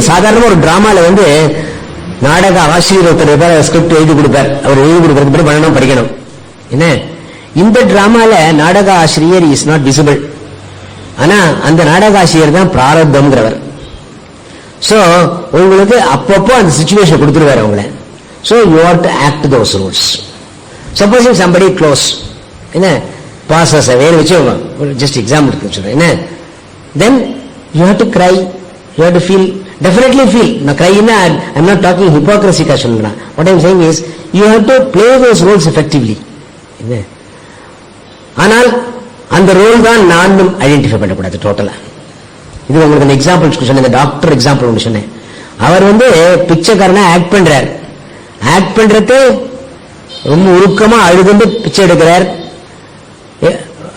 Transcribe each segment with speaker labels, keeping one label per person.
Speaker 1: சாதாரண ஒரு டிராமால வந்து நாடக ஆசிரியர் ஒருத்தர் ஸ்கிரிப்ட் எழுதி கொடுப்பார். அவர் எழுதி கொடுக்கறது பண்ணணும், படிக்கணும். என்ன இந்த டிராமால நாடக ஆசிரியர் இஸ் நாட் விசிபிள். ஆனா அந்த நாடக ஆசிரியர் தான் பிராரப்தம்ங்கிறவர். சோ உங்களுக்கு அப்பப்போ அந்த சிச்சுவேஷன் கொடுத்துருவாரு அவங்கள. So you have to act those roles. Suppose somebody close என்ன passes away வச்சு ஜஸ்ட் எக்ஸாம்பிள் சொல்றேன். என்ன then you have to cry, you have to feel, definitely feel. Now cry na, I'm not talking hypocrisy ka solrana. What I'm saying is you have to play those roles effectively. என்ன ஆனால் அந்த role தான் நான் identify பண்ணக்கூடாது டோட்டலா. இது உங்களுக்கு அந்த எக்ஸாம்பிள் சொன்னேன், இந்த டாக்டர் எக்ஸாம்பிள் ஒன்று சொன்னேன். அவர் வந்து பிச்சைக்காரனா ஆக்ட் பண்றார். ஆக்ட் பண்றது ரொம்ப உருக்கமா அழுதுண்டு பிச்சை எடுக்கிறார்.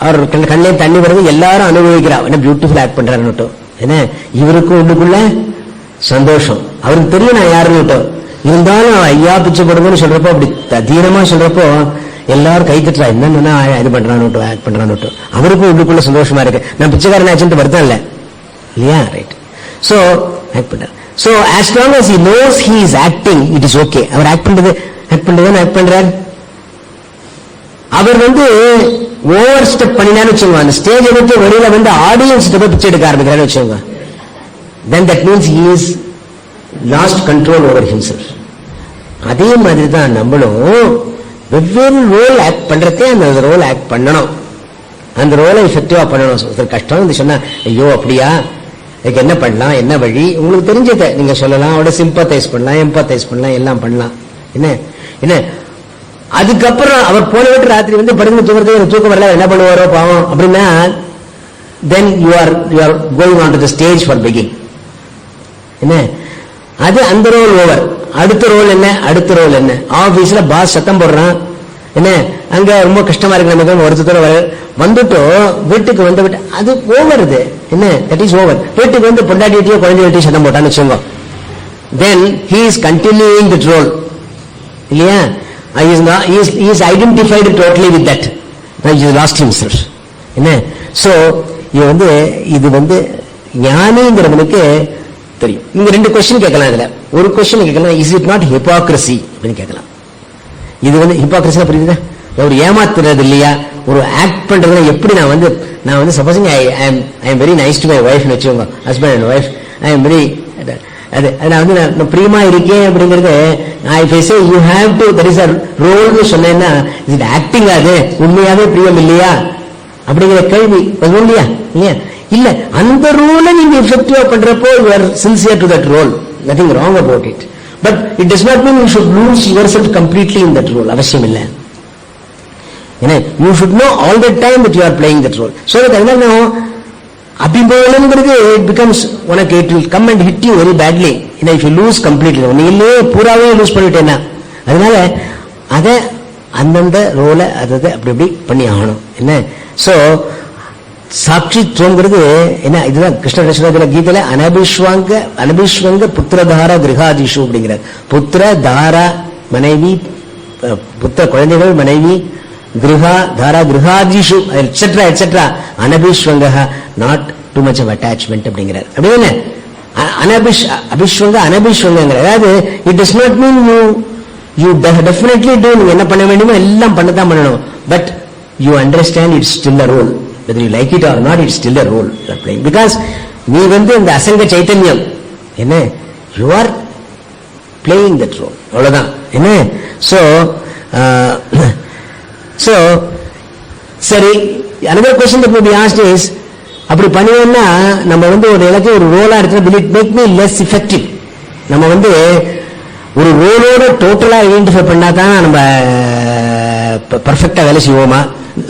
Speaker 1: அவர் கண்ணிலே தண்ணி வருது, எல்லாரும் அனுபவிக்கிறார். என்ன பியூட்டிஃபுல் ஆக்ட் பண்றாரு. என்ன இவருக்கும் உள்ளுக்குள்ள சந்தோஷம். அவருக்கு தெரியும் நான் யாருன்னு. இருந்தாலும் ஐயா பிச்சை போடுங்கன்னு சொல்றப்போ, அப்படி தீனமா சொல்றப்போ எல்லாரும் கை தட்டுறா. என்னன்னா இது பண்றான்னு ஆக்ட் பண்றான்னு. அவருக்கும் உள்ளுக்குள்ள சந்தோஷமா இருக்கு. நான் பிச்சைக்காரன் ஆச்சுட்டு வருத்தம் இல்ல இல்லையா? ரைட். சோ ஆக்ட் பண்றாரு. So as long as he knows he is acting, it is okay. அவர் ஆக்ட் பண்றாரு. அவர் வந்து ஓவர் ஸ்டெப் பண்ணினான்னு வச்சுக்கோங்க, அந்த ஸ்டேஜ் எடுத்து வெளியில வந்து ஆடியன்ஸ் போய் பிச்சை எடுக்க ஆரம்பிக்கிறான்னு வச்சுக்கோங்க, then that means he is lost control over himself. அதே மாதிரி தான் நம்மளும் வெவ்வேறு ரோல் ஆக்ட் பண்றதே அந்த ரோல் ஆக்ட் பண்ணணும், அந்த ரோலை எஃபெக்டிவா பண்ணணும். கஷ்டம் இது சொன்னா ஐயோ அப்படியா, இதுக்கு என்ன பண்ணலாம், என்ன வழி, உங்களுக்கு தெரிஞ்சதை நீங்க சொல்லலாம். அவட சிம்பத்தைஸ் பண்ணலாம், எம்பத்தைஸ் பண்ணலாம், எல்லாம் பண்ணலாம். என்ன என்ன அதுக்கப்புறம் அவர் போன விட்டு ராத்திரி வந்து படுங்க தூங்குறது, தூக்கம் வரல, என்ன பண்ணுவாரோ பாவம் அப்படின்னா, then you are going on to the stage for begging. என்ன அது அந்த ரோல் ஓவர். அடுத்த ரோல் என்ன ஆபீஸ்ல பாஸ் சத்தம் போடுறான். என்ன அங்க ரொம்ப கஷ்டமா இருக்கு நமக்கு, ஒருத்தர் வர வந்துட்டோ வீட்டுக்கு வந்து அது ஓவர். இது என்ன தட் இஸ் ஓவர். வீட்டுக்கு வந்து பொண்டாட்டியோ குழந்தையோ சத்தம் போட்டான்னு வச்சுக்கோங்க, then he is continuing that role இல்லையா? He is identified totally with that. He has lost himself. என்ன சோ இது வந்து ஞானிங்கிறவனுக்கு தெரியும். நீங்க ரெண்டு கொஸ்டின் கேட்கலாம். இதுல ஒரு கொஸ்டின் கேட்கலாம், இஸ் இட் நாட் ஹிப்போக்ரசி அப்படின்னு கேட்கலாம். இது வந்து ஹிப்போக்ரசியா புரியுதா? ஒரு ஏமாத்துறது இல்லையா? ஒரு ஆக்ட் பண்றதுல எப்படி நான் வந்து supposing I am very nice to my wife வச்சுக்கோங்க, husband and wife, I am very அது நான் வந்து நான் பிரியமா இருக்கேன் அப்படிங்கிறது, you have to that is a ரோல்னு சொன்னேன்னா, இது ஆக்டிங், அது உண்மையாவே பிரியம் இல்லையா அப்படிங்கிற கேள்வி வரும் இல்லையா? இல்ல அந்த ரோலை நீங்க எஃபெக்டிவா பண்றப்போ you are sincere to that role, nothing wrong about it. But it does not mean you should lose yourself completely in that role. அவசியம் இல்லை. ஏன்னா you should know all the time that you are playing that role. So that என்ன அபிபோலங்கிறது it becomes உனக்கு it will come and hit you very badly. If you lose completely, நீங்களே பூராவே loose பண்ணிட்டேன்னா, அதனால அதை அந்தந்த ரோலை அதை அப்படி பண்ணி ஆகணும். என்ன சோ சாட்சித்வங்கிறது என்ன? இதுதான் கிருஷ்ண கீதையில அனபிஸ்வங்க புத்திரதார கிரகாதிஷு அப்படிங்கிறார். புத்திரதாரா மனைவி, புத்திர குழந்தைகள், மனைவி, கிரகா தாரா கிரகாதிஷு எட்ஸெட்ரா எட்ஸெட்ரா அனபிஸ்வங்க, not too much of attachment அப்படிங்கிறார். அப்படி என்ன அபிஸ்வங்க அனபிஸ்வங்க, அதாவது it does not mean you definitely do, நீங்க என்ன பண்ண வேண்டுமோ எல்லாம் பண்ணதான் பண்ணணும். But you understand it's still a role. whether you like it or not, it's still a role you are playing, because நீ வந்து இந்த அசங்க சைத்தன்யம் என்ன, you are playing that role, அவ்வளவுதான். என்ன so சரி, another question that may be asked is, அப்படி பண்ணுவோம்னா நம்ம வந்து ஒரு இலக்கு ஒரு ரோலா எடுத்து will it make me less effective? நம்ம வந்து ஒரு ரோலோட டோட்டலா ஐடென்டிஃபை பண்ணாதான் நம்ம பர்ஃபெக்டா வேலை செய்வோமா?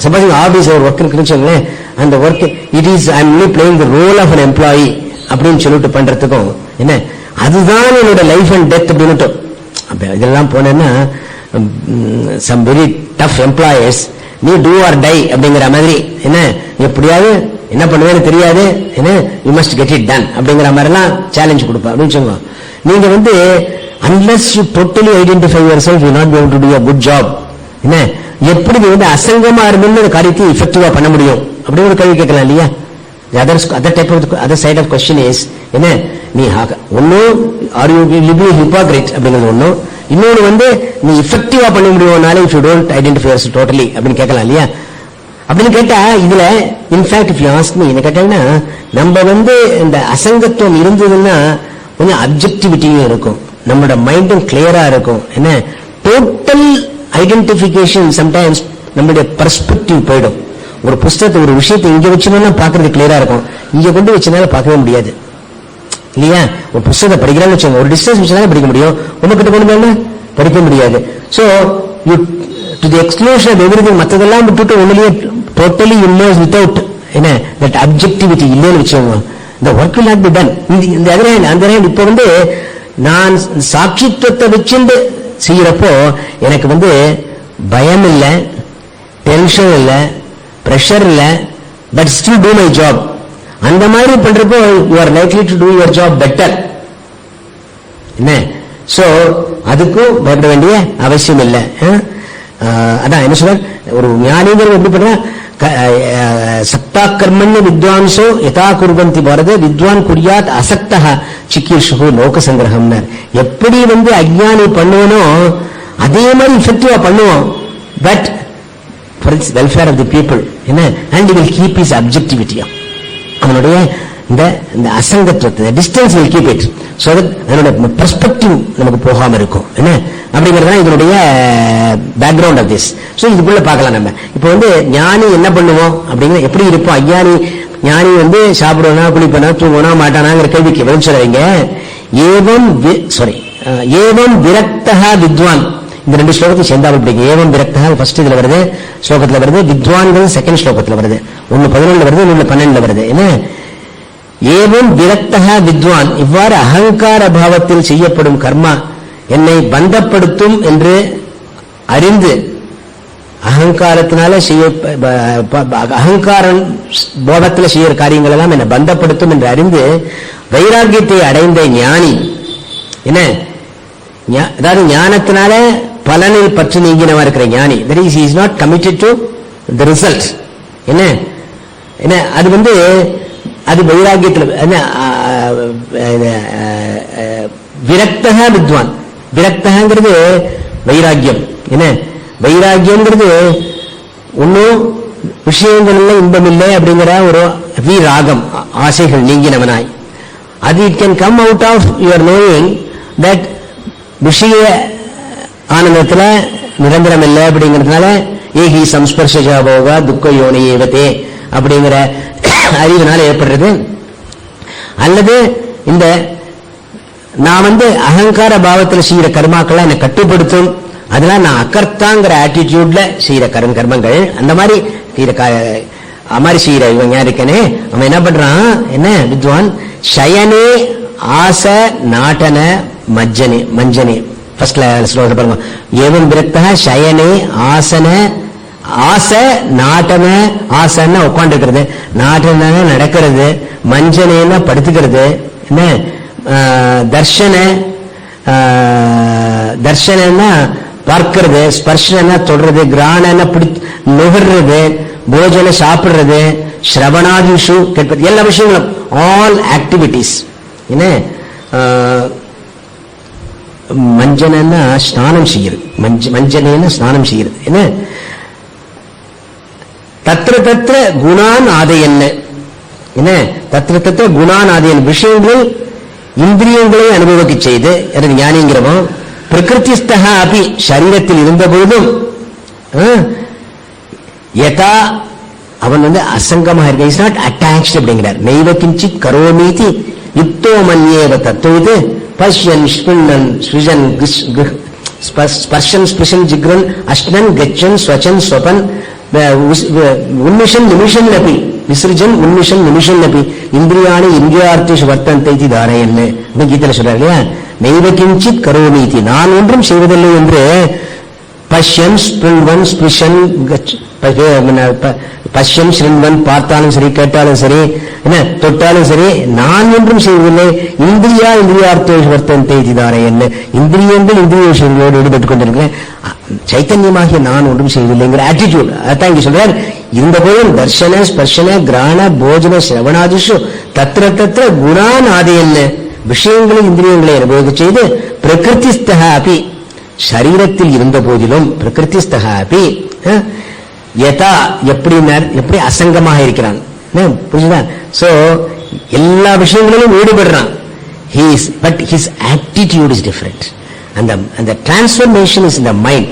Speaker 1: சப்போஸ் ஆபீஸ் ஒரு ஒர்க் இருக்குன்னு, அந்த work it is I am only playing the role of an employee அப்படின்னு சொல்லிட்டு பண்றதுக்கும், என்ன அதுதான் என்னோட லைஃப் அண்ட் டெத் அப்படின்னுட்டு இதெல்லாம் போனேன்னா, சம் வெரி டஃப் எம்ப்ளாயர்ஸ், நீ டூ ஆர் டை அப்படிங்கிற மாதிரி, என்ன எப்படியாவது என்ன பண்ணுவேன்னு தெரியாது, என்ன you must get it done அப்படிங்கிற மாதிரிலாம் சேலஞ்ச் கொடுப்பேன் அப்படின்னு சொல்லுவாங்க. நீங்க வந்து unless you totally identify yourself, you will not be able to do a good job. என்ன எப்படி நீ வந்து அசங்கமா இருந்த காரியத்தை எஃபெக்டிவா பண்ண முடியும் அப்படின்னு ஒரு கேள்வி கேட்கலாம் இல்லையா? other side of question is, என்ன நீ ஒன்னும் ஆர் யூ லிவ் ஹிப்போக்ரைட் அப்படிங்கிறது ஒன்னும், இன்னொன்று வந்து நீ இஃபெக்டிவா பண்ண முடியும்னால if you don't identify yourself totally அப்படின்னு கேட்கலாம் இல்லையா? அப்படின்னு கேட்டா இதுல in fact if you ask me என்ன கேட்டாங்கன்னா, நம்ம வந்து இந்த அசங்கத்துவம் இருந்ததுன்னா கொஞ்சம் அப்ஜெக்டிவிட்டியும் இருக்கும், நம்மளோட மைண்டும் கிளியரா இருக்கும். என்ன டோட்டல் ஐடென்டிபிகேஷன் சம்டைம்ஸ் நம்மளுடைய பெர்ஸ்பெக்டிவ் போயிடும். ஒரு புஸ்தகத்தை ஒரு விஷயத்தை இங்க வச்சோம்னா பாக்குறது கிளியரா இருக்கும், இங்க கொண்டு வச்சனால பார்க்கவே முடியாது இல்லையா? ஒரு புஸ்தகத்தை படிக்கிறான்னு வச்சுக்கோங்க, ஒரு டிஸ்டன்ஸ் வச்சுதான் படிக்க முடியும், உங்ககிட்ட கொண்டு போனா படிக்க முடியாது. So you to the exclusion of everything, மற்றதெல்லாம் விட்டுட்டு ஒன்னுலயே டோட்டலி இன்லோஸ் வித்தவுட் என்ன தட் அப்ஜெக்டிவிட்டி இல்லைன்னு வச்சுக்கோங்க, இந்த work will not be done. இந்த அந்த இப்ப வந்து நான் சாட்சித்துவத்தை வச்சுட்டு செய்யறப்போ எனக்கு வந்து பயம் இல்லை, டென்ஷன் இல்லை, பிரஷர் இல்லை, but still do my job. அந்த மாதிரி பண்றப்போ you are likely to do your job better. என்ன சோ அதுக்கும் பயப்பட வேண்டிய அவசியம் இல்லை. அதான் என்ன சொல்ற, ஒரு ஞானிகள் எப்படி பண்ற, சக்தா கர்மண்ய வித்வான்சோ யதா குர்வந்தி பாரத வித்வான் குறியாத் அசக்தா சிக்கீர்ஷு லோக சங்கிரகம்னார். எப்படி வந்து அஜ்ஞானி பண்ணுவனோ அதே மாதிரி இஃபெக்டிவா பண்ணுவோம், but for its welfare of the people. என்ன and will keep is objectivity, அவனுடைய இந்த அசங்கத்துவத்தை distance will keep it, so that அதனுடைய பெர்ஸ்பெக்டிவ் நமக்கு போகாம இருக்கும். என்ன அப்படிங்கிறது இதனுடைய பேக்ரவுண்ட் ஆஃப் திஸ். ஸோ இதுக்குள்ள பார்க்கலாம் நம்ம. இப்போ வந்து ஞானி என்ன பண்ணுவோம் அப்படிங்கிற எப்படி இருப்போம், அஞ்ஞானி ஞானி வந்து சாப்பிடுவானா குளிப்பானா தூங்குவானா மாட்டானாங்கிற கேள்விக்கு பதில் சொல்றீங்க. ஏவம் விரக்தா வித்வான், இந்த ரெண்டு ஸ்லோகத்தை சேர்ந்தாலும் பிடிக்கும். ஏவம் விரக்தா ஃபர்ஸ்ட் இதுல வருது, ஸ்லோகத்துல வருது. வித்வான்கள் செகண்ட் ஸ்லோகத்துல வருது. ஒன்னு 11 வருது, ஒன்னு 12 வருது. என்ன ஏவம் விரக்தா வித்வான், இவ்வாறு அகங்கார பாவத்தில் செய்யப்படும் கர்மா என்னை பந்தப்படுத்தும் என்று அறிந்து, அகங்காரத்தினால செய்ய அகங்காரம் போகத்தில் செய்யற காரியங்கள் எல்லாம் என்னை பந்தப்படுத்தும் என்று அறிந்து வைராக்கியத்தை அடைந்த ஞானி, என்ன அதாவது ஞானத்தினால பலனில் பற்று நீங்கினவா இருக்கிற ஞானி, that is he is not committed to the result. என்ன என்ன அது வந்து அது வைராக்கியத்தில் என்ன விரக்தா வித்வான். விரக்தங்கிறது வைராக்கியம். என்ன வைராக்கியம்ங்கிறது ஒன்னும் விஷயங்கள் இல்லை, இன்பம் இல்லை அப்படிங்கிற ஒரு விராகம், ஆசைகள் நீங்கினவனாய். அது it can come out of your knowing that விஷய ஆனந்தத்தில் நிரந்தரம் இல்லை அப்படிங்கிறதுனால ஏகி சம்ஸ்பர்ஷா போக துக்க யோனி ஏவத்தே அப்படிங்கிற அறிவினால ஏற்படுறது. அல்லது இந்த நான் வந்து அகங்கார பாவத்தில் செய்யற கர்மாக்களை என்னை கட்டுப்படுத்தும், அதனால நான் அக்கர்த்தாங்கிற ஆட்டிடியூட்ல செய்யற கர்மங்கள் அந்த மாதிரி செய்யற இவன் யாருக்கனே அவன் என்ன பண்றான், என்ன வித்வான் சயனே ஆச நாட்டன மஜ்ஜனே மஞ்சனே ஃபர்ஸ்ட்ல ஸ்லோகத்தை பாருங்க. ஏவம் விரக்தா சயனே ஆசன ஆச நாட்டன, ஆசன்னா உட்காந்து இருக்கிறது, நாட்டன நடக்கிறது, மஞ்சனேன்னா படுத்துக்கிறது, என்ன தர்ஷனா பார்க்கிறது, ஸ்பர்ஷனா தொடர்றது, கிராணனா நுகர்றது, போஜன சாப்பிடுறது, ஸ்ரவணாதிஷு கேட்பது, எல்லா விஷயங்களும் ஆல் ஆக்டிவிட்டிஸ். என்ன மஞ்சனா ஸ்நானம் செய்யுது, மஞ்சனேன்னா ஸ்நானம் செய்யுது. என்ன தத்திர தத்திர குணான் ஆதையன்ன, என்ன தத்திர தத்திர குணான் ஆதையன் விஷயங்கள் இந்திரியங்களை அனுபவிக்க செய்து எனக்கு ஞானிங்கிறவன் பிரகிருதிஸ்தா அப்படி சரீரத்தில் இருந்த பொழுதும் யதா அவன் வந்து அசங்கமாக இருக்க, இஸ் நாட் அட்டாச்ட் அப்படிங்கிறார். நெய்வ கிஞ்சித் கரோமீதி யுக்தோ மன்யேவ தத்துவது பஷ்யன் ஸ்பிருண்ணன் ஸ்விஜன் ஸ்பர்ஷன் ஸ்பிருஷன் ஜிக்ரன் அஷ்ணன் கச்சன் ஸ்வச்சன் ஸ்வபன் உன்மிஷன் நிமிஷன் அப்படி விசர்ஜன் உன்மிஷன் நிமிஷன் அப்படி இந்திரியாணி இந்திரியார்த்தேஷு வர்த்தந்தை இது தாரையன்னு கீதையில சொல்றாரு இல்லையா. நெய்வ கிஞ்சித் கரோமீதி, நான் ஒன்றும் செய்வதில்லை என்று பஷ்யன் ஸ்பிருண்வன் ஸ்பிருஷன் பஷ்யம் ஸ்ரீன்வன், பார்த்தாலும் சரி, கேட்டாலும் சரி, என்ன தொட்டாலும் சரி, நான் ஒன்றும் செய்வதில்லை. இந்திரியா இந்திரியார்த்தோஷ் வர்த்தந்தே ஜிதாரே, என்ன இந்திரியங்கள் இந்திரிய விஷயங்களோடு ஈடுபட்டுக் கொண்டிருக்கிறேன், சைத்தன்யமாகிய நான் ஒன்றும் செய்வதில்லைங்கிற ஆட்டிடியூட். அதான் இங்க சொல்றார். இந்த போதும் தர்ஷன ஸ்பர்ஷன கிராண போஜன சிரவணாதிஷு தத்திர தத்திர குணான் ஆதையல்ல, விஷயங்களை இந்திரியங்களை அனுபவிக்க செய்து பிரகிருதிஸ்தக அப்பி, சரீரத்தில் இருந்த போதிலும் பிரகிருதிஸ்தக அப்பி யதா, எப்படி அசங்கமாக இருக்கிறான், புரிஞ்சுதா? சோ எல்லா விஷயங்களிலும் ஈடுபடுறான். But his attitude is different. அந்த transformation is in the mind.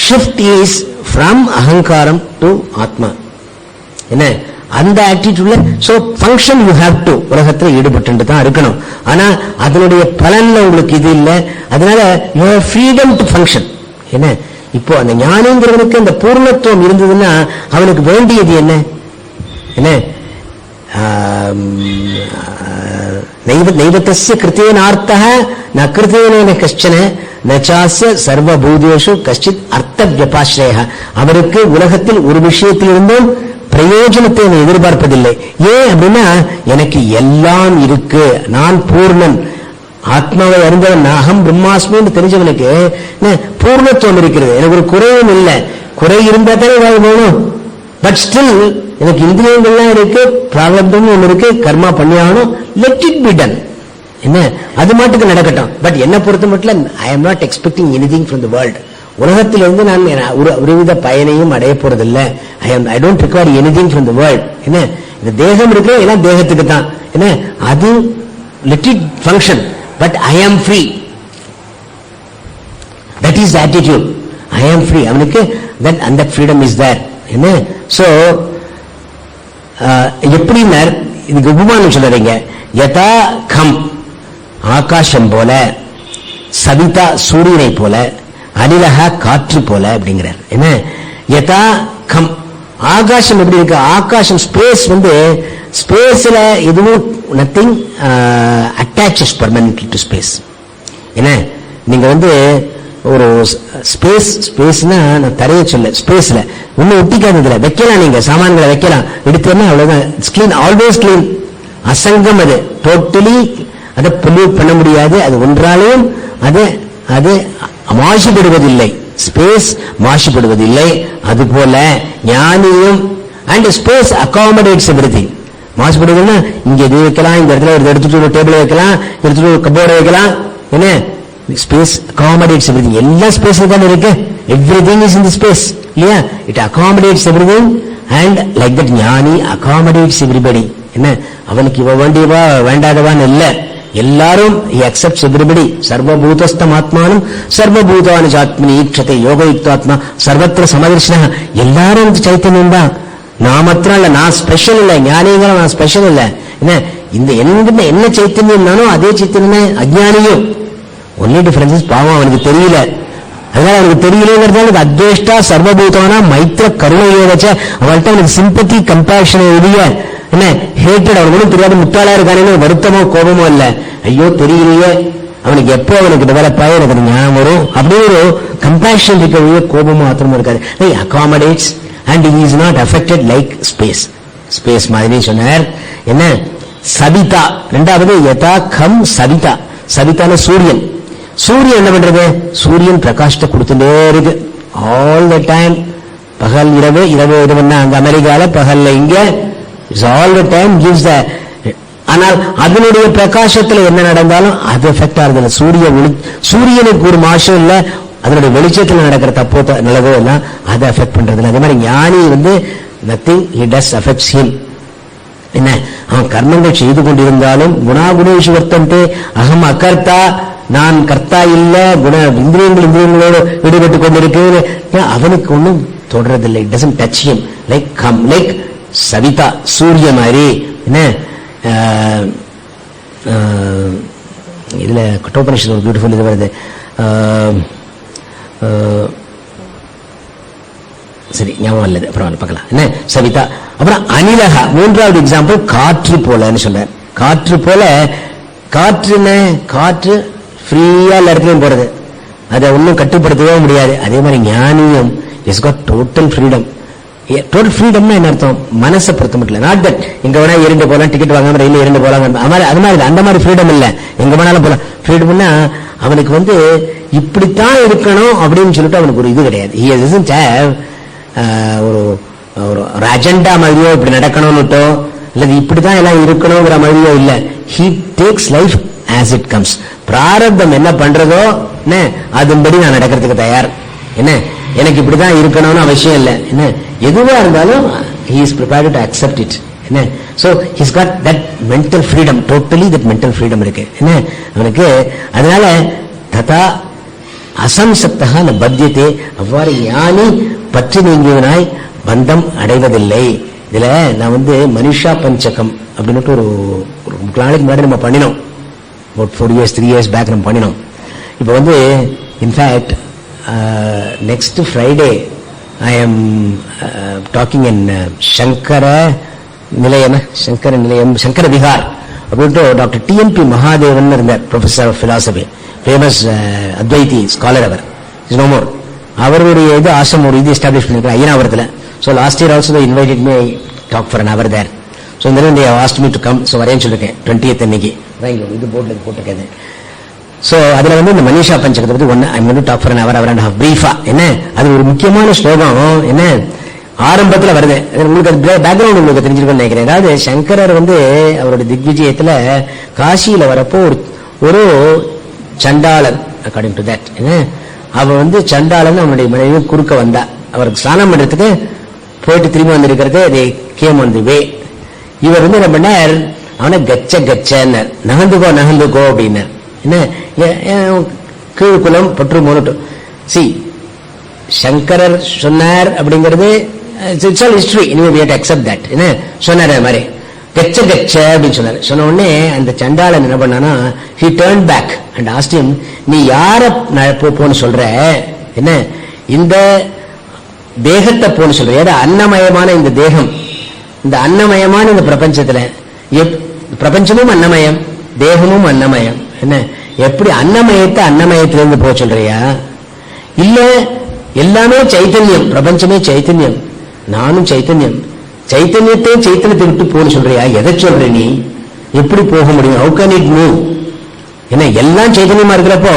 Speaker 1: Shift is from அகங்காரம் டு ஆத்மா. என்ன அந்த ஆட்டிடியூட்ல so function you have to, உலகத்துல ஈடுபட்டு தான் இருக்கணும். ஆனா அதனுடைய பலன்ல உங்களுக்கு இது இல்லை. அதனால you have freedom to function. என்ன இப்போ அந்த ஞானிங்கிறவனுக்கு அந்த பூர்ணத்துவம் இருந்ததுன்னா அவனுக்கு வேண்டியது என்ன? என்ன நைவத்தஸ்ய கிருத்தேனார்த்தः ந கிருத்தேன கஷ்டன நச்சாஸ்ய சர்வபூதேஷு கஷ்டித் அர்த்த வியபாஸ்ரயः. அவருக்கு உலகத்தில் ஒரு விஷயத்திலிருந்தும் பிரயோஜனத்தை எதிர்பார்ப்பதில்லை. ஏன் அப்படின்னா எனக்கு எல்லாம் இருக்கு, நான் பூர்ணன், ஆத்மாவை அறிந்தவன், அகம் பிரம்மாஸ்மின்னு தெரிஞ்சவனுக்கு பூர்ணத்துவம் இருக்கிறது. எனக்கு ஒரு குறையும் இல்லை. குறை இருந்தா தானே வேணும். பட் ஸ்டில் எனக்கு இந்திரியங்கள்லாம் இருக்கு, பிராரப்தம் ஒன்று இருக்கு, கர்மா பண்ணியாகணும். Let it be done. என்ன அது மாட்டுக்கு நடக்கட்டும். பட் என்ன பொறுத்த மட்டும் I am not expecting anything from the world. உலகத்திலிருந்து நான் ஒருவித பயனையும் அடைய போறதில்லை. I don't require anything from the world. என்ன இந்த தேகம் இருக்கு, எல்லாம் தேகத்துக்கு தான். என்ன அது let it function. But I am free. That is attitude. I am free. அவனுக்கு அந்த ஃப்ரீடம் இஸ் தேர். என்ன சோ எப்படின்னா இதுக்கு உபமானம் சொல்றீங்க. யதா கம் ஆகாசம் போல, சவிதா சூரியனை போல, அனிலகா காற்று போல அப்படிங்கிறார். என்ன யதா கம் ஆகாசம் எப்படி இருக்கு? ஆகாசம் ஸ்பேஸ் ஸ்பேஸ்ல எதுவும் nothing attaches permanently to space. என்ன நீங்க ஒரு ஸ்பேஸ்னா நான் தரைய சொல்ல, ஸ்பேஸ்ல ஒன்னும் ஒட்டிக்காததுல வைக்கலாம், நீங்க சாமான்களை வைக்கலாம், எடுத்தோம்னா அவ்வளவுதான். It's clean, always clean. அசங்கம். அது டோட்டலி அதை பொல்யூட் பண்ண முடியாது. அது ஒன்றாலையும் அது மாசுபடுவதில்லை. ஸ்பேஸ் மாசுபடுவதில்லை. அதுபோல ஞானியும் அண்ட் ஸ்பேஸ் அகாமடேட்ஸ் எவ்ரிதிங். மாசுபடுவதுன்னா இங்க இது வைக்கலாம், இந்த இடத்துல ஒரு எடுத்துட்டு ஒரு டேபிள் வைக்கலாம், எடுத்துட்டு ஒரு கபோர்டு வைக்கலாம். என்ன ஸ்பேஸ் அகாமடேட்ஸ் எவ்ரிதிங். எல்லா ஸ்பேஸ்ல தான் இருக்கு. Everything is in the space இல்லையா? It accommodates everything and like that ஞானி அகாமடேட்ஸ் எவ்ரிபடி. என்ன அவனுக்கு இவ வேண்டியவா வேண்டாதவான்னு இல்ல, எல்லாரும் he accepts everybody. சர்வபூதஸ்தம் ஆத்மானம் சர்வபூதானு ஆத்மனி ஈக்ஷத்தை யோகயுக்தாத்மா சர்வத்திர சமதர்ஷன. எல்லாரும் சைத்தன்யம் தான். நான் மாத்திரம் இல்ல, நான் ஸ்பெஷல் இல்ல. ஞானிங்கிற நான் ஸ்பெஷல் இல்ல. என்ன இந்த என்ன சைத்தன்யம் நானோ அதே சைத்தன்யம் அஜ்ஞானியும். ஒன்லி டிஃபரன்ஸ் பாவம் அவனுக்கு தெரியல. அதனால அவனுக்கு தெரியலங்கிறதால அத்வேஷ்டா சர்வபூதானா மைத்திர கருணையோட அவள்கிட்ட அவனுக்கு சிம்பத்தி கம்பேஷன் உடைய என்ன ஹேட்டட். அவனுக்கு தெரியாது, முட்டாளா இருக்கானே வருத்தமோ கோபமோ இல்ல. ஐயோ தெரியலையே, அவனுக்கு எப்போ அவனுக்கு டெவலப் ஆகி எனக்கு ஞானம் வரும் அப்படின்னு ஒரு கம்பேஷன் இருக்க, கோபமோ ஆத்திரமோ இருக்காது. Accommodates and he is not affected like space. Space மாதிரி சொன்னார். என்ன சவிதா. ரெண்டாவது யதா கம் சவிதா. சவிதான சூரியன். சூரியன் என்ன பண்றது? சூரியன் பிரகாசத்தை கொடுத்துட்டே இருக்கு ஆல் த டைம். பகல் இரவு, இரவு இரவுன்னா அங்க அமெரிக்கால, பகல்ல இங்க. It's all the time gives the. ஆனால் அதனுடைய பிரகாசத்துல என்ன நடந்தாலும் அது எஃபெக்ட் ஆகுது. சூரியனுக்கு ஒரு மாசம் இல்ல, அதனுடைய வெளிச்சத்துல நடக்கிற தப்போ நல்லதோ எல்லாம் அதை அஃபெக்ட் பண்றதுல. அதே மாதிரி ஞானி nothing he does affects him. என்ன அவன் கர்மங்கள் செய்து கொண்டிருந்தாலும் குணாகுணேஷு வர்த்தந்தே அகம் அகர்த்தா, நான் கர்த்தா இல்ல, இந்திரியங்களோடு ஈடுபட்டு கொண்டிருக்கிறது, அவனுக்கு ஒன்றும் தொடர்றதில்லை. It doesn't touch him. Like Savita சூரிய மாதிரி. என்ன இதுல கட்டோபனிஷத் ஒரு பியூட்டிஃபுல் இது வருது. சரி ஞாபகம் இல்லது, அப்புறம் பார்க்கலாம். என்ன சவிதா. அப்புறம் அனிலகா மூன்றாவது எக்ஸாம்பிள் காற்று போலன்னு சொல்ற. காற்று போல. காற்று ஃப்ரீயா எல்லா இடத்துலயும் போறது, அதை ஒன்றும் கட்டுப்படுத்தவே முடியாது. அதே மாதிரி ஞானியும் is got total freedom. Total ஃப்ரீடம்னா என்ன அர்த்தம்? மனசை பொறுத்த மட்டும் இல்ல. நாட் தட் எங்க வேணா இரண்டு போலாம், டிக்கெட் வாங்காம ரயில் இரண்டு போலாம், அது மாதிரி அந்த மாதிரி ஃப்ரீடம் இல்ல. எங்க வேணாலும் போலாம். ஃப்ரீடம்னா அவனுக்கு இப்படித்தான் இருக்கணும் அப்படின்னு சொல்லிட்டு அவனுக்கு ஒரு இது கிடையாது. He doesn't have ஒரு அஜெண்டா மாதிரியோ இப்படி நடக்கணும்னுட்டோ இல்ல இப்படிதான் எல்லாம் இருக்கணுங்கிற மாதிரியோ இல்ல. He takes life as it comes. பிராரப்தம் என்ன பண்றதோ என்ன அதுபடி நான் நடக்கிறதுக்கு தயார். என்ன எனக்கு இப்படிதான் இருக்கணும்னு அவசியம் இல்லை. என்ன எதுவா இருந்தாலும் he is prepared to accept it. என்ன so he's got that mental freedom, totally that mental freedom இருக்கு. என்ன அவனுக்கு அதனால ததா அசம்சப்தஹ ந பத்யதே, அவ்வாறு ஞானி பற்று நீங்கியவனாய் பந்தம் அடைவதில்லை. இதுல நான் மனுஷா பஞ்சகம் அப்படின்னு ஒரு நாளைக்கு முன்னாடி நம்ம பண்ணினோம். about 4 years 3 years back நம்ம பண்ணினோம். இப்போ in fact next Friday I am talking in Shankara Nilayam Shankara Vihar about Dr. TNP Mahadevan இருந்தார், professor of philosophy, famous Advaiti scholar. அவர் is no more. அவருடைய இது ஆசிரமம் ஒரு இது எஸ்டாப்ளிஷ் பண்ணிருக்காங்க ஐயனாவரத்தில். So last year also they invited me, I talked for an hour there. So then they asked me to come. So வரேன்னு சொல்லிருக்கேன் 20th அன்னைக்கு. இது போர்ட்ல போட்டிருக்கேன். சோ அதுல இந்த மனிஷா பஞ்சகத்தை பத்தி I'm going to talk for an hour and a half பிரீஃபா. என்ன அது ஒரு முக்கியமான ஸ்லோகம். என்ன ஆரம்பத்துல வருது, உங்களுக்கு பேக்ரவுண்ட் உங்களுக்கு தெரிஞ்சிருக்கும்னு நினைக்கிறேன். அதாவது சங்கரர் அவருடைய திக்விஜயத்துல காசியில வரப்போ ஒரு சண்டாளன், அக்கார்டிங் டு தட், என்ன அவ சண்டாளன் அவனுடைய மனைவி குறுக்க வந்தா. அவருக்கு ஸ்நானம் பண்றதுக்கு போயிட்டு திரும்பி வந்திருக்கிறது. they came on the way. இவர் என்ன பண்ணார், அவனை கச்ச கச்சன்னார், நகந்துக்கோ அப்படின்னார். என்ன கீழ்குலம் பற்று மோனட்டு சி சங்கரர் சொன்னார் அப்படிங்கிறது இட்ஸ் ஆல் ஹிஸ்டரி. இனிமே we have to accept that. என்ன சொன்னார் அது மாதிரி கச்ச கச்ச அப்படின்னு சொன்னார். சொன்ன உடனே அந்த சண்டாளன் என்ன பண்ணானா, he turned back and asked him, நீ யார போன்னு சொல்ற? என்ன இந்த தேகத்தை போன்னு சொல்ற? ஏதோ அன்னமயமான இந்த தேகம், இந்த அன்னமயமான இந்த பிரபஞ்சத்துல பிரபஞ்சமும் அன்னமயம், தேகமும் அன்னமயம். என்ன எப்படி அன்னமயத்தை அன்னமயத்திலிருந்து போக சொல்றியா? இல்ல எல்லாமே சைத்தன்யம், பிரபஞ்சமே சைத்தன்யம், நானும் சைத்தன்யம், சைத்தன்யத்தையும் சைத்தன்யத்தை விட்டு போன்னு சொல்றியா? எதை சொல்ற நீ? எப்படி போக முடியும்? how can it move? என்ன எல்லாம் சைத்தன்யமா இருக்கிறப்போ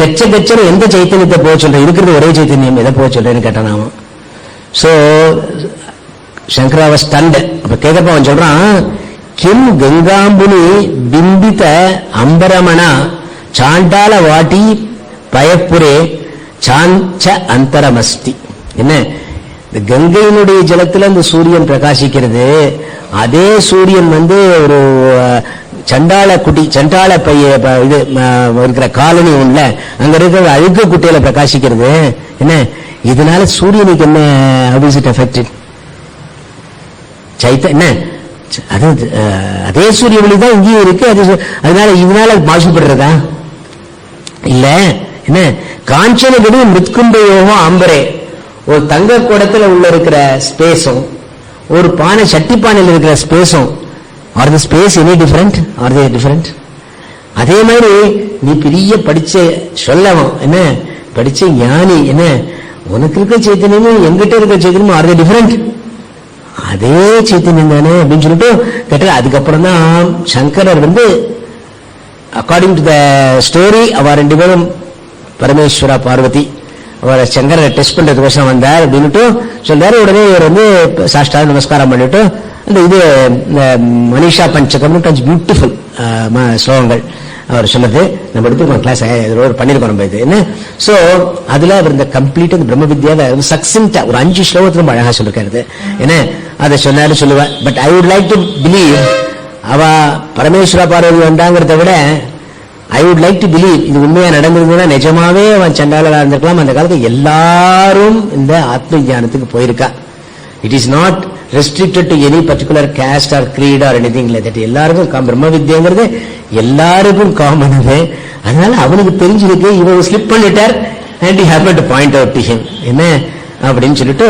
Speaker 1: கச்ச கச்சன்னு எந்த சைத்தன்யத்தை போக சொல்ற? இருக்கிறது ஒரே சைத்தன்யம், எதை போக சொல்றேன்னு கேட்டான் அவன். So Shankara was stunned. அப்ப கேட்கப்ப அவன் சொல்றான், கிம் கங்காம்புனி பிம்பித அம்பரமணா சாண்டால வாட்டி பயப்புரே சாஞ்ச அந்தரமஸ்தி. என்ன இந்த கங்கையினுடைய ஜலத்துல இந்த சூரியன் பிரகாசிக்கிறது, அதே சூரியன் ஒரு சண்டாள குட்டி, சண்டாள பைய இது இருக்கிற காலனி உள்ள அங்க இருக்கிற அழுக்கு குட்டையில பிரகாசிக்கிறது. என்ன இதனால சூரியனுக்கு என்ன ஆப்போசிட் எஃபெக்ட்? என்ன அதே சூரிய ஒளி தான் இங்கேயும் இருக்கு, அதனால மாசுபடுறதா இல்ல? என்ன காஞ்சனகடி மிருத்கும்பயோகோ ஆம்பரே, ஒரு தங்க குடத்துல உள்ள இருக்கிற ஸ்பேஸும் ஒரு பானை சட்டி பானையில் இருக்கிற ஸ்பேஸும், are the space any different? Are they different? அதே மாதிரி நீ பெரிய படிச்ச சொல்லவன், என்ன படிச்ச ஞானி, என்ன உனக்கு இருக்க சைத்தன்யமும் எங்கிட்ட இருக்க சைத்தன்யமும் ஆர் தே டிஃபரெண்ட்? அதே சைத்தன்யம் தானே அப்படின்னு சொல்லிட்டு கேட்டார். அதுக்கப்புறம் தான் சங்கரர் அக்கார்டிங் டு த ஸ்டோரி அவ ரெண்டு பேரும் பரமேஸ்வரா பார்வதி அவரை சங்கரை டெஸ்ட் பண்றதுக்கோசம் வந்தார் அப்படின்னுட்டு சொல்றாரு. உடனே இவர் சாஷ்டா நமஸ்காரம் பண்ணிட்டு அந்த இது மனிஷா பஞ்சகம் பியூட்டிஃபுல் ஸ்லோகங்கள் அவர் சொன்னது நம்ம எடுத்துக்கோம், கிளாஸ் பண்ணிருக்கோம் நம்ம இது. என்ன சோ அதுல அவர் இந்த கம்ப்ளீட் பிரம்ம வித்யாவை சக்சென்டா ஒரு 5 ஸ்லோகத்துல ரொம்ப அழகா சொல்லிருக்காரு. என்ன அதை சொன்னாரு சொல்லுவேன். But I would like to believe அவ பரமேஸ்வர பார்வதி வந்தாங்கிறத விட I would like to believe இது உண்மையா நடந்திருந்ததுன்னா நிஜமாவே அவன் சண்டாளா இருந்திருக்கலாம். அந்த காலத்துல எல்லாரும் இந்த ஆத்ம ஞானத்துக்கு போயிருக்கா. It is not restricted to any particular caste or creed or anything like that. எல்லாருக்கும் பிரம்ம வித்யாங்கிறது எல்லாருக்கும் காமன். அதனால அவனுக்கு தெரிஞ்சிருக்கு, இவன் ஸ்லிப் பண்ணிட்டார் and he happened to point out to him. என்ன அப்படின்னு சொல்லிட்டு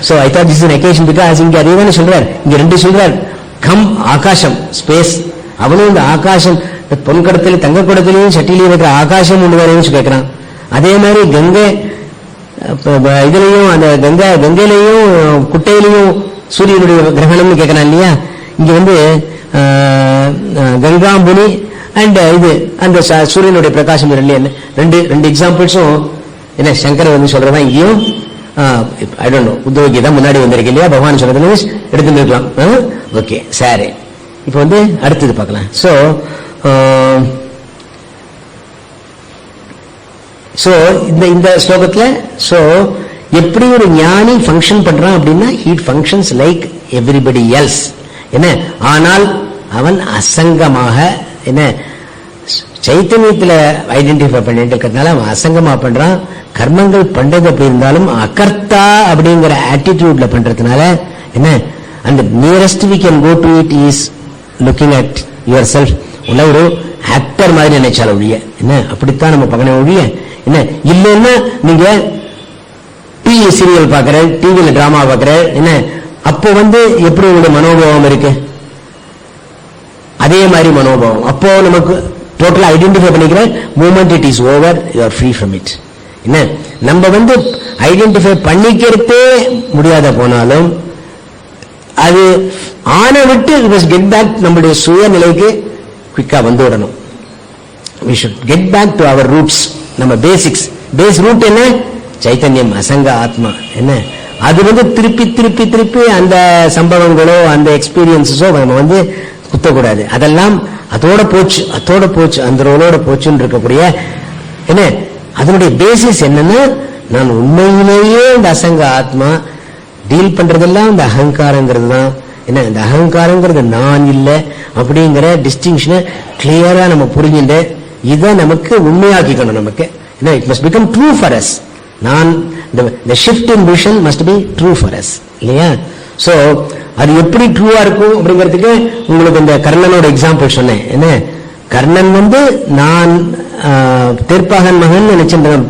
Speaker 1: so I thought this is an occasion because இங்க அதேதானே சொல்றார், இங்க ரெண்டு சொல்றார். கம் ஆகாசம் ஸ்பேஸ், அவனும் இந்த ஆகாசம் பொன்கடத்திலே தங்க குடத்திலையும் சட்டிலையும் இருக்கிற ஆகாசம் ஒன்று வேற கேட்கிறான். அதே மாதிரி கங்கை இதுலயும் அந்த கங்கையிலையும் குட்டையிலையும் சூரியனுடைய கிரகணம்னு கேட்கறான் இல்லையா? இங்க வந்து கங்காம்புனி அண்ட் இது அந்த சூரியனுடைய பிரகாசம் இல்லையா? ரெண்டு எக்ஸாம்பிள்ஸும் என்ன சங்கர் வந்து சொல்றதா இங்கேயும் ஐ டோன்ட் நோ உத்தவ கீதா முன்னாடி வந்திருக்கு இல்லையா? பகவான் சொல்றது எடுத்துட்டு இருக்கலாம். ஓகே சரி, இப்போ வந்து அடுத்தது பார்க்கலாம். சோ இந்த ஸ்லோகத்துல சோ எப்படி ஒரு ஞானி ஃபங்க்ஷன் பண்றான் அப்படின்னா he functions like everybody else. என்ன ஆனால் அவன் அசங்கமாக என்ன சைத்தன்யத்துல ஐடென்டிஃபை பண்ணிட்டு இருக்கிறதுனால அவன் அசங்கமா பண்றான். கர்மங்கள் பண்றது அப்படி இருந்தாலும் அகர்த்தா அப்படிங்கிற ஆட்டிடியூட்ல பண்றதுனால என்ன அந்த nearest we can go to it is looking at yourself. உள்ள ஒரு ஆக்டர் மாதிரி நினைச்சால ஒழிய என்ன அப்படித்தான் நம்ம பகனை ஒழிய என்ன இல்லைன்னா நீங்க டிவி சீரியல் பாக்குற, டிவியில டிராமா பாக்குற என்ன அப்போ வந்து எப்படி உங்களுடைய மனோபாவம் இருக்கு? அதே மாதிரி மனோபாவம். அப்போ நமக்கு டோட்டலா ஐடென்டிஃபை பண்ணிக்கிற moment it is over, you are free from it. என்ன நம்ம வந்து ஐடென்டிஃபை பண்ணிக்கிறதே முடியாத போனாலும் அது ஆன விட்டு கெட் பேக் நம்மளுடைய சுயநிலைக்கு குவிக்கா வந்து விடணும். we should get back to our roots. நம்ம பேஸ் ரூட் என்ன? சைத்தன்யம், அசங்க ஆத்மா. என்ன அது வந்து திருப்பி அந்த சம்பவங்களோ அந்த எக்ஸ்பீரியன்ஸோ நம்ம வந்து குத்தக்கூடாது. அதெல்லாம் அதோட போச்சு அந்த ரோலோட போச்சுன்னு இருக்கக்கூடிய என்ன அதனுடைய பேசிஸ் என்னன்னா நான் உண்மையிலேயே இந்த அசங்க ஆத்மா டீல் பண்றதெல்லாம் இந்த அகங்காரங்கிறது தான். என்ன இந்த அகங்காரங்கிறது நான் இல்லை அப்படிங்கிற டிஸ்டிங்ஷனை கிளியரா நம்ம புரிஞ்சுட்டு இதை நமக்கு உண்மையாக்கிக்கணும். நமக்கு என்ன it must become true for us. நான் the shift in vision must be true for us இல்லையா? சோ அது எப்படி ட்ரூவா இருக்கும் அப்படிங்கிறதுக்கு உங்களுக்கு இந்த கர்ணனோட எக்ஸாம்பிள் சொன்னேன். என்ன கர்ணன் வந்து நான் தேர்ப்பாகன் மகன் நினைச்சிருந்தேன்,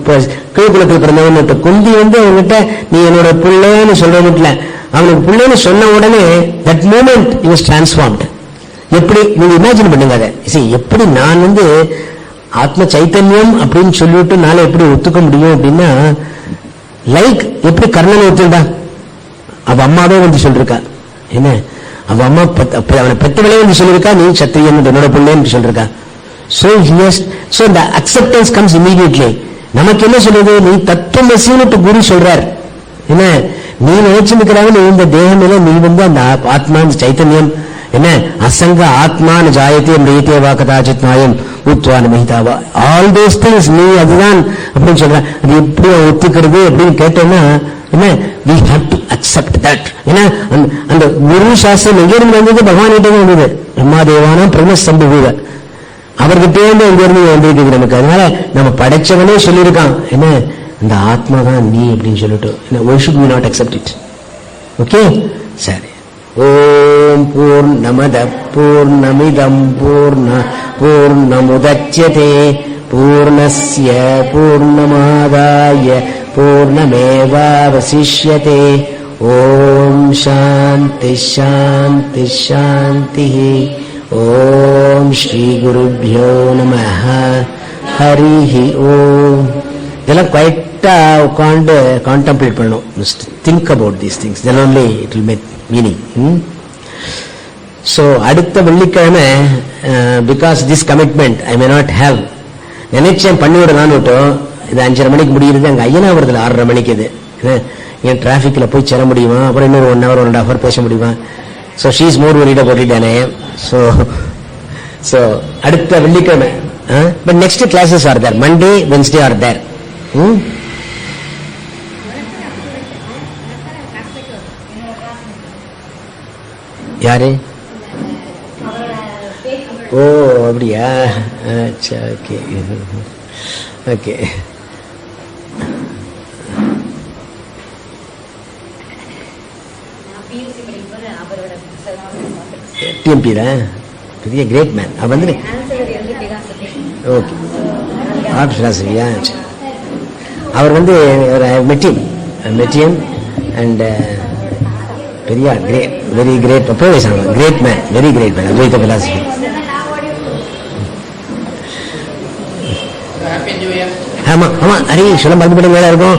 Speaker 1: கீழ்குலத்தில் பிறந்தவன். குந்தி வந்து அவங்ககிட்ட நீ என்னோட பிள்ளைன்னு சொல்றதுல அவனுக்கு பிள்ளைன்னு சொன்ன உடனே that moment he was transformed. எப்படி நீங்க இமேஜின் பண்ணுங்க அதை. எப்படி நான் வந்து ஆத்ம சைத்தன்யம் அப்படின்னு சொல்லிட்டு நாளை எப்படி ஒத்துக்க முடியும் அப்படின்னா லைக் எப்படி கர்ணன் ஒத்துண்டா அவ அம்மாவே வந்து சொல்லிருக்கா. என்ன அவ அம்மா அவனை பெத்தவளே வந்து சொல்லிருக்கா நீ சத்திரியன் என்னோட பிள்ளைன்னு சொல்லிருக்கா. So the acceptance comes immediately. நமக்கு என்ன சொல்றது? நீ தத்துவமசின்னு குரு சொல்றார். என்ன நீ நினைச்சிருக்கிறாங்க நீ இந்த தேகமில நீ வந்து அந்த ஆத்மா சைத்தன்யம் என்ன அசங்க ஆத்மான்னு ஜாயத்தே மிரீத்தேவா கதாச்சித் நாயம் உத்வான மகிதாவா ஆல் தோஸ் திங்ஸ் நீ அதுதான் அப்படின்னு சொல்ற. அது எப்படி ஒத்துக்கிறது அப்படின்னு கேட்டோம்னா என்ன we have to accept that. ஏன்னா அந்த குரு சாஸ்திரம் எங்கிருந்து வந்தது? பகவான் கிட்டே வந்தது. பிரம்மாதேவான பிரம்மசம்பூத அவர்கிட்டே இருந்து எங்கிருந்து வந்திருக்கு நமக்கு. அதனால நம்ம படைச்சவனே சொல்லியிருக்கான் என்ன இந்த ஆத்மா தான் நீ அப்படின்னு சொல்லிட்டு why should we not accept it? Okay சரி. ஓம் பூர்ணமத பூர்ணமிதம் பூர்ணமுதச்யதே பூர்ணஸ்ய பூர்ணமாதாய பூர்ணமேவாவசிஷ்யதே. ஓம் சாந்தி சாந்தி சாந்தி. ஓம் ஸ்ரீ குருப்யோ நமஹ. ஹரிஹி ஓம். இதெல்லாம் குவைட்டா உட்காந்து கான்டெம்ப்ளேட் பண்ணணும். Think about these things, then only it will make meaning. So அடுத்த வெள்ளிக்கிழமை because this commitment I may not have நினைச்சேன் பண்ணிவிடலான்னு விட்டோம். இது 5:30 மணிக்கு முடியுது. அங்கே ஐயனாவரத்தில் 6:30 மணிக்கு. இது ஏன் டிராஃபிக்கில் போய் சேர முடியுமா? அப்புறம் இன்னொரு 1 hour 1.5 hour பேச முடியுமா? So she is more worried about it than I am. So அடுத்த வெள்ளிக்கிழமை. But next classes are there. Monday Wednesday are there. யாரு? ஓ அப்படியா? அச்சா ஓகே ஓகே. டிஎம்பி தான் பெரிய கிரேட் மேன். அவர் வந்து ஓகே ஆர்ட் பிலாசபியா. அவர் வந்து மெட்டியம் அண்ட் பெரிய great very great great man, very great man. அத்வைத பிலாசபி. ஆமா ஆமா. அரே சொல்ல மறந்துபடி மேல இருக்கும்.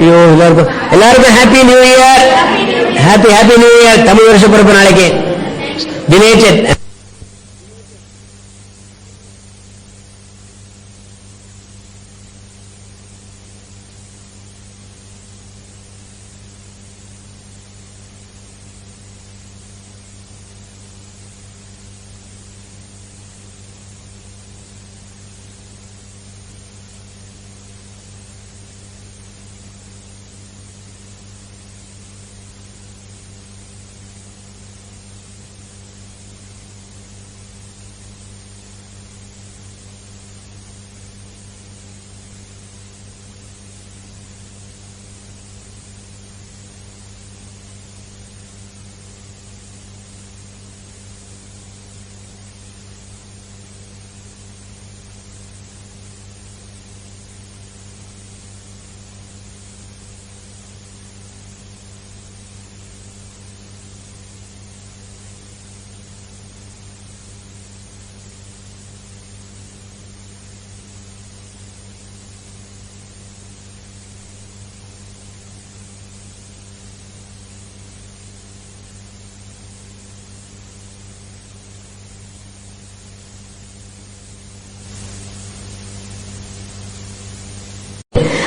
Speaker 1: ஐயோ எல்லாருக்கும் happy new year. Happy new year. Tamil வருஷ பிறப்பு நாளைக்கு. தினேஷ்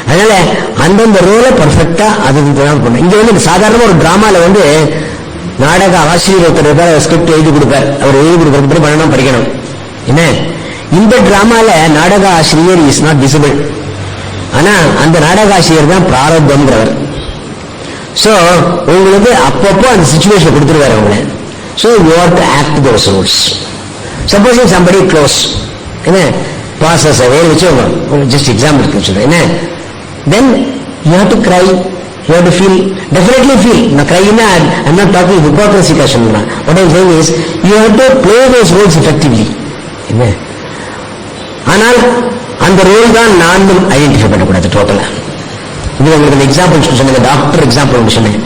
Speaker 1: அதனால அந்தந்த ரோலை பர்ஃபெக்டா அது பண்ணணும். இங்க வந்து சாதாரண ஒரு டிராமால வந்து நாடக ஆசிரியர் ஒருத்தர் ஸ்கிரிப்ட் எழுதி கொடுப்பார். அவர் எழுதி கொடுக்கறது பண்ணணும், படிக்கணும். என்ன இந்த டிராமால நாடக ஆசிரியர் இஸ் நாட் விசிபிள். ஆனா அந்த நாடக ஆசிரியர் தான் பிராரப்தம்ங்கிறவர். சோ உங்களுக்கு அப்பப்போ அந்த சிச்சுவேஷன் கொடுத்துருவாரு அவங்கள. So you have to act those roles. Suppose somebody close என்ன பாசஸ் வேறு வச்சு ஜஸ்ட் எக்ஸாம்பிள் சொல்றேன். என்ன then you have to cry, you have to feel, definitely feel. Now cry in, I'm not talking hypocrisy kashamna. What I'm saying is you have to play those roles effectively. என்ன ஆனால் அந்த role தான் நான் identify பண்ணக்கூடாது டோட்டலா. இது உங்களுக்கு example சொன்னீங்க, டாக்டர் எக்ஸாம்பிள் சொன்னேன்.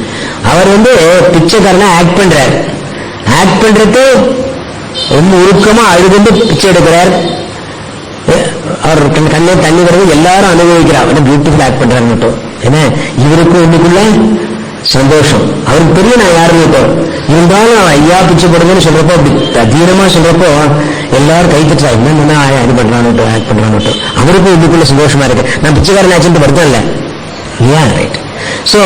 Speaker 1: அவர் வந்து பிச்சைக்காரனா ஆக்ட் பண்றார். ஆக்ட் பண்றது ரொம்ப உருக்கமா அழுது பிச்சை எடுக்கிறார். அவர் கண்ணே தண்ணி வருது, எல்லாரும் அனுபவிக்கிறார். பியூட்டிஃபுல் ஆக்ட் பண்றாரு மட்டும். ஏன்னா இவருக்கும் இன்னைக்குள்ள சந்தோஷம். அவருக்கு தெரியும் நான் யாருன்னு. இப்போ இருந்தாலும் ஐயா பிச்சை போடுங்கன்னு சொல்றப்போ, அப்படி தீரமா சொல்றப்போ எல்லாரும் கை தட்டா என்ன அது பண்றான்னு ஆக்ட் பண்றான்னு. அவருக்கும் இன்னைக்குள்ள சந்தோஷமா இருக்கு. நான் பிச்சைக்காரன் ஆச்சுட்டு வருத்தம் இல்லை. ஏன் ரைட். சோ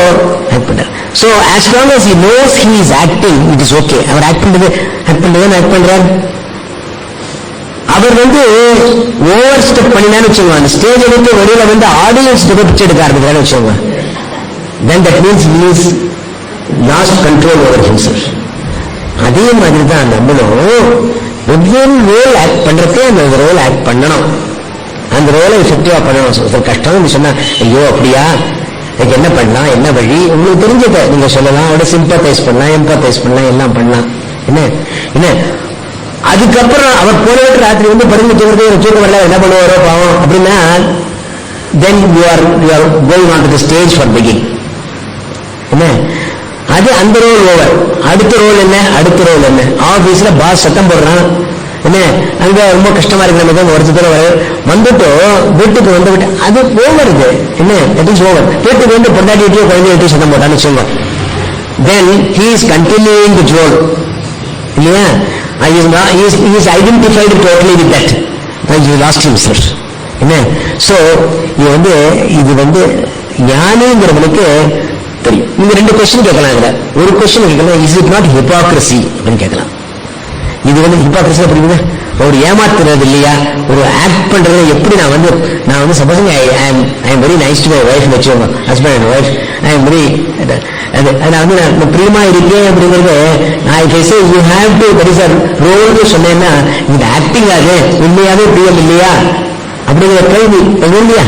Speaker 1: ஆக்ட் பண்றாரு. So as long as he knows he is acting, it is okay. அவர் ஆக்ட் பண்றாரு. அவர் வந்து ஓவர் ஸ்டெப் பண்ணினான்னு வச்சுக்கோங்க. அந்த ஸ்டேஜ் எடுத்து வெளியில வந்து ஆடியன்ஸ் பிச்சை எடுக்க ஆரம்பிக்கிறான்னு வச்சுக்கோங்க. then that means he is lost control over himself. அதே மாதிரி தான் நம்மளும் ஒவ்வொரு ரோல் ஆக்ட் பண்றதே அந்த ரோல் ஆக்ட் பண்ணணும். அந்த ரோலை எஃபெக்டிவா பண்ணணும். கஷ்டம் சொன்னா ஐயோ அப்படியா, எனக்கு என்ன பண்ணலாம், என்ன வழி, உங்களுக்கு தெரிஞ்சதை நீங்க சொல்லலாம். அவட சிம்பத்தைஸ் பண்ணலாம், எம்பத்தைஸ் பண்ணலாம், எல்லாம் பண்ணலாம். என்ன அதுக்கப்புறம் அவர் போனவருக்கு ராத்திரி வந்து படுத்து தூக்கம் வரல, என்ன பண்ணுவாரோ பாவம் அப்படின்னா then you are going on to the stage for beginning. என்ன அது அந்த ரோல் ஓவர். அடுத்த ரோல் என்ன ஆபீஸ்ல பாஸ் சத்தம் போடுறான். என்ன அங்க ரொம்ப கஷ்டமா இருக்கிற மாதிரி ஒருத்தர் வர வந்துட்டு வீட்டுக்கு வந்துவிட்டு அது ஓவர். இது என்ன தட் இஸ் ஓவர். வீட்டுக்கு வந்து பொண்டாட்டி வீட்டியோ குழந்தை வீட்டியோ சத்தம் போட்டான்னு வச்சுக்கோங்க. then he is continuing the role. இல்லையா? he is identified totally with that. he lost himself. என்ன சோ இது வந்து ஞானிங்கிறவனுக்கு தெரியும். நீங்க ரெண்டு கொஸ்டின் கேட்கலாம். இதுல ஒரு கொஸ்டின் கேட்கலாம், இஸ் இட் நாட் ஹிபாக்ரசி அப்படின்னு கேட்கலாம். இது வந்து ஹிபாக்ரசி அப்படிங்க ஒரு ஏமாத்துறது இல்லையா, ஒரு ஆக்ட் பண்றது. எப்படி நான் வந்து suppose I am very nice to my wife வச்சுக்கோங்க, husband and wife, I am very நான் வந்து நான் பிரியமா இருக்கேன் அப்படிங்கிறது நான் பேச you have to that is a ரோல்னு சொன்னேன்னா இந்த ஆக்டிங் ஆகு உண்மையாவே பிரியம் இல்லையா அப்படிங்கிற கேள்வி இல்லையா?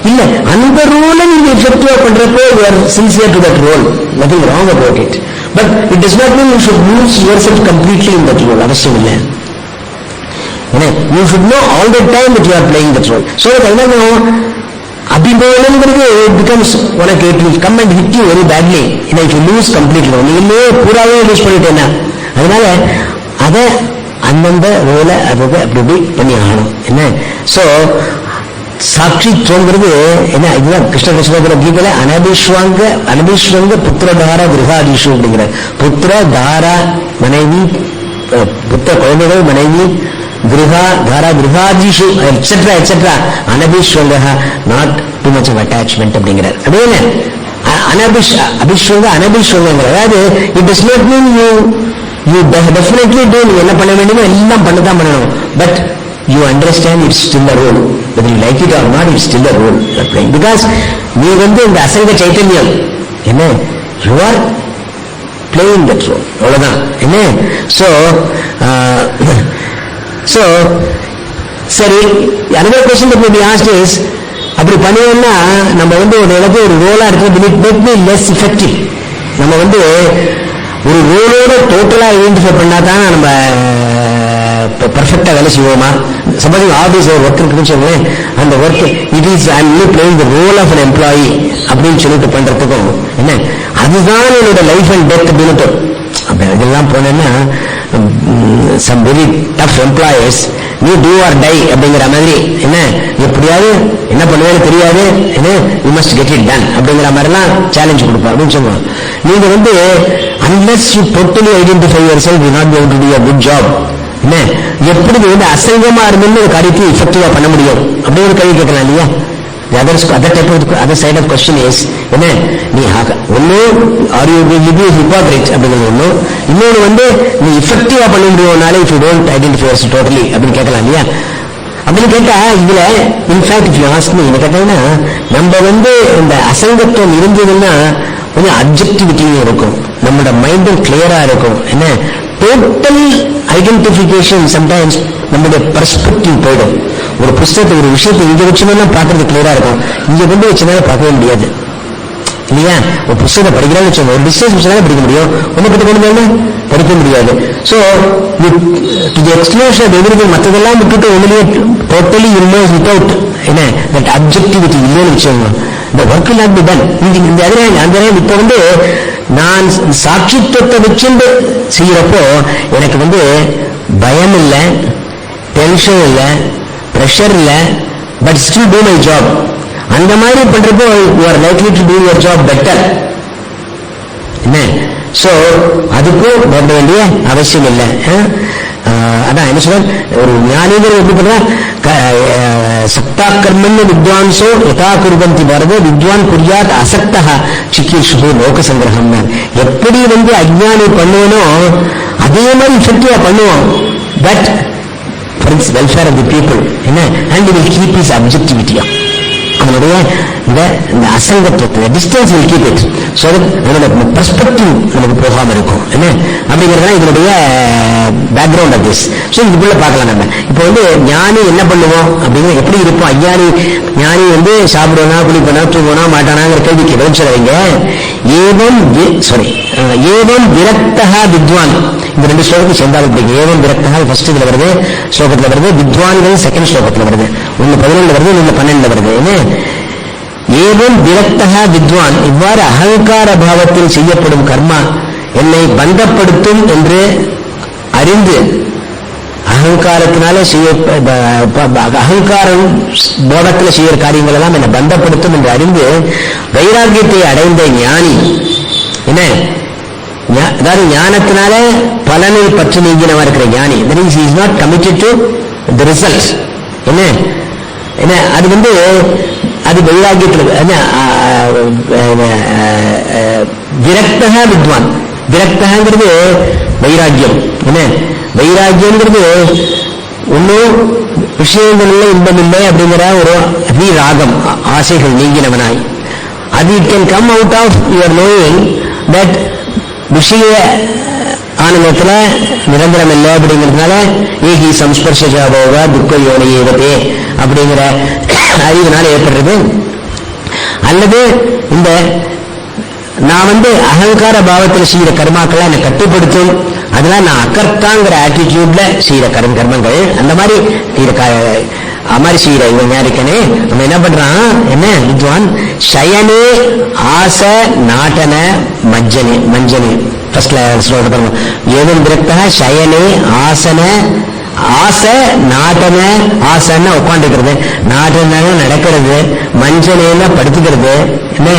Speaker 1: இல்ல அந்த ரோலை நீங்க எஃபெக்டிவா பண்றப்போ you are sincere to that role, nothing wrong about it. But it does not mean you should lose yourself completely in that role. அவசியம் இல்லை. You should know all the time that you are playing that role. So that அபிமானம்ங்கிறது becomes உனக்கு it will come and hit you very badly. if you lose completely, நீ இல்லையே பூராவே loose பண்ணிட்டேன்னா. அதனால அதை அந்தந்த ரோலை அப்படி பண்ணி ஆகணும். என்ன சோ சாட்சித்வங்கிறது என்ன, இதுதான் கிருஷ்ண கிருஷ்ண கீதையில அனபிஸ்வங்க புத்திரதார கிரகாதிஷு அப்படிங்கிற புத்திர தாரா மனைவி, புத்திர குழந்தைகள், மனைவி, கிரகா தாரா கிரகாதிஷு எட்ஸெட்ரா எட்ஸெட்ரா அனபிஸ்வங்க not too much of attachment அப்படிங்கிறார். அப்படியே அபிஸ்வங்க அனபிஸ்வங்க, அதாவது it does not mean you definitely do, என்ன பண்ண வேண்டுமோ எல்லாம் பண்ணதான் பண்ணணும். But you understand it's still a role, whether you like it or not, it's still a role you're playing, because நீ இந்த அசங்க சைத்தன்யம் என்ன, you are playing that role, அவ்வளவுதான் என்ன. so சரி, another question that may be asked is, அப்படி பண்ணுவோம்னா நம்ம ஒரு இடத்துல ஒரு ரோலா இருக்கு, make me less effective. நம்ம ஒரு ரோலோட டோட்டலா ஐடென்டிஃபை பண்ணாதான் நம்ம பர்ஃபெக்டா வேலை செய்வோமா. சப்போஸ் ஆபீஸ் ஒர்க் இருக்குன்னு சொல்லுவேன், அந்த work it is I am playing the role of an employee அப்படின்னு சொல்லிட்டு பண்றதுக்கும் என்ன, அதுதான் என்னோட லைஃப் அண்ட் டெத் அப்படின்னு இதெல்லாம் போனேன்னா some very tough employers, நீ do or die அப்படிங்கிற மாதிரி என்ன, எப்படியாவது என்ன பண்ணுவேன்னு தெரியாது என்ன, you must get it done அப்படிங்கிற மாதிரிலாம் சேலஞ்ச் கொடுப்பா அப்படின்னு சொல்லுவாங்க. நீங்க unless you totally identify yourself, you will not be able to do a good job. என்ன, எப்படி அசங்கமா இருந்தோம்னு ஒரு காரியத்தை எஃபெக்டிவா பண்ண முடியும் அப்படின்னு ஒரு கேள்வி கேட்கலாம் இல்லையா. other side of question is என்ன, நீ ஒண்ணு ஆர் யூ ஹிப்போக்ரைட் அப்படிங்கிறது ஒண்ணு, இன்னொன்னு நீ எஃபெக்டிவா பண்ண முடியும்னாலே if you don't identify yourself totally அப்படின்னு கேட்கலாம் இல்லையா. அப்படின்னு கேட்டா இதுல in fact if you ask me, என்ன கேட்டீங்கன்னா நம்ம இந்த அசங்கத்துவம் இருந்ததுன்னா கொஞ்சம் அப்ஜெக்டிவிட்டியும் இருக்கும், நம்மளோட மைண்டும் கிளியரா இருக்கும். என்ன, டோட்டல் ஐடென்டிபிகேஷன் சம்டைம்ஸ் நம்முடைய பெர்ஸ்பெக்டிவ் போயிடும். ஒரு புஸ்தகத்தை ஒரு விஷயத்தை இங்க வச்சுனா பார்க்கறது கிளியரா இருக்கும், இங்க வச்சுனால பார்க்கவே முடியாது இல்லையா. ஒரு புஸ்தகத்தை படிக்கிறான்னு வச்சுக்கோங்க, ஒரு டிஸ்டன்ஸ் வச்சுனால படிக்க முடியும், ஒன்றை பற்றி கொண்டு படிக்க முடியாது. So to the exclusion of everything, மற்றதெல்லாம் விட்டுட்டு ஒன்றுலேயே டோட்டலி இன்வெர்ஸ் வித்அவுட் என்ன தட் அப்ஜெக்டிவிட்டி இல்லைன்னு வச்சுக்கோங்க, இந்த work will not be done. இந்த அந்த இப்போ நான் சாட்சித்துவத்தை வச்சுட்டு செய்யறப்போ எனக்கு பயம் இல்லை, டென்ஷன் இல்லை, ப்ரெஷர் இல்லை, but still do my job. அந்த மாதிரி பண்றப்போ you are likely to do your job better என்ன. ஸோ அதுக்கும் பயப்பட வேண்டிய அவசியம் இல்லை. அதான் என்ன சொல்ற, ஒரு ஞானிகள் எப்படி பண்ற, சக்தா கர்மன்னு வித்வான்சோ யதா குர்வந்தி பாரத வித்வான் குறியாத் அசக்தா சிக்கீர்ஷு லோக சங்கிரகம். எப்படி அஜ்ஞானி பண்ணுவனோ அதே மாதிரி இஃபெக்டிவா பண்ணுவோம், but for its welfare of the people என்ன, அண்ட் வில் கீப் இஸ் அப்ஜெக்டிவிட்டியா, அதனுடைய இந்த அசங்கத்துவத்தை distance will keep it, so அதோட பெர்ஸ்பெக்டிவ் நமக்கு போகாம இருக்கும் என்ன அப்படிங்கிறதுனா இதனுடைய பேக்ரவுண்ட் ஆஃப் திஸ். ஸோ இதுக்குள்ள பார்க்கலாம் நம்ம. இப்போ ஞானி என்ன பண்ணுவோம் அப்படிங்கிற எப்படி இருப்போம். ஞானி சாப்பிடுவானா, குளிப்பானா, தூங்குவானா, மாட்டானாங்கிற கேள்விக்கு பதில் சொல்லுவீங்க. ஏவம் விரக்தா வித்வான், இந்த ரெண்டு ஸ்லோகத்துக்கு சேர்ந்தாலும் பிடிக்கும். ஏவம் விரக்தா ஃபர்ஸ்ட் இதுல வருது, ஸ்லோகத்துல வருது. வித்வான்கள் செகண்ட் ஸ்லோகத்துல வருது. ஒன்னு 11 வருது, ஒன்னு 12 வருது. என்ன ஏவம் விரக்தா வித்வான், இவ்வாறு அகங்கார பாவத்தில் செய்யப்படும் கர்மா என்னை பந்தப்படுத்தும் என்று அறிந்து, அகங்காரத்தினால அகங்காரம் போதத்தில் செய்யற காரியங்கள் எல்லாம் என்னை பந்தப்படுத்தும் என்று அறிந்து வைராகியத்தை அடைந்த ஞானி என்ன, அதாவது ஞானத்தினால பலனை பற்றி நீங்கினவா இருக்கிற ஞானி, that means he is not committed to the result என்ன என்ன அது அது வைராகியத்தில் விரக்தா வித்வான். விரக்தங்கிறது வைராக்கியம் என்ன, வைராக்கியங்கிறது ஒன்னும் விஷயங்கள்ல இன்பம் இல்லை அப்படிங்கிற ஒரு ராகம், ஆசைகள் நீங்கினவனாய். அது it can come out of your knowing that விஷய ஆனந்தத்துல நிரந்தரம் இல்லை அப்படிங்கிறதுனால ஏகி சம்ஸ்பர்ஷாபோக துக்க யோனி ஏவதே அப்படிங்கிற அறிவினால ஏற்படுறது. அல்லது இந்த நான் அகங்கார பாவத்தில் செய்யற கர்மாக்களை என்னை கட்டுப்படுத்தும், அதனால நான் அக்கர்த்தாங்கிற ஆட்டிடியூட்ல செய்யற கர்மங்கள் அந்த மாதிரி மாதிரி செய்யற இவன் ஞானிக்கனே நம்ம என்ன பண்றான் என்ன வித்வான், சயனே ஆச நாட்டன மஞ்சனே ஃபர்ஸ்ட்ல சொல்ல ஏவம் விரக்தா சயனே ஆசன ஆசை நாட்டன, ஆசைன்னா உட்காந்துக்கிறது, நாட்டன நடக்கிறது, மஞ்சளேன படுத்துக்கிறது, என்ன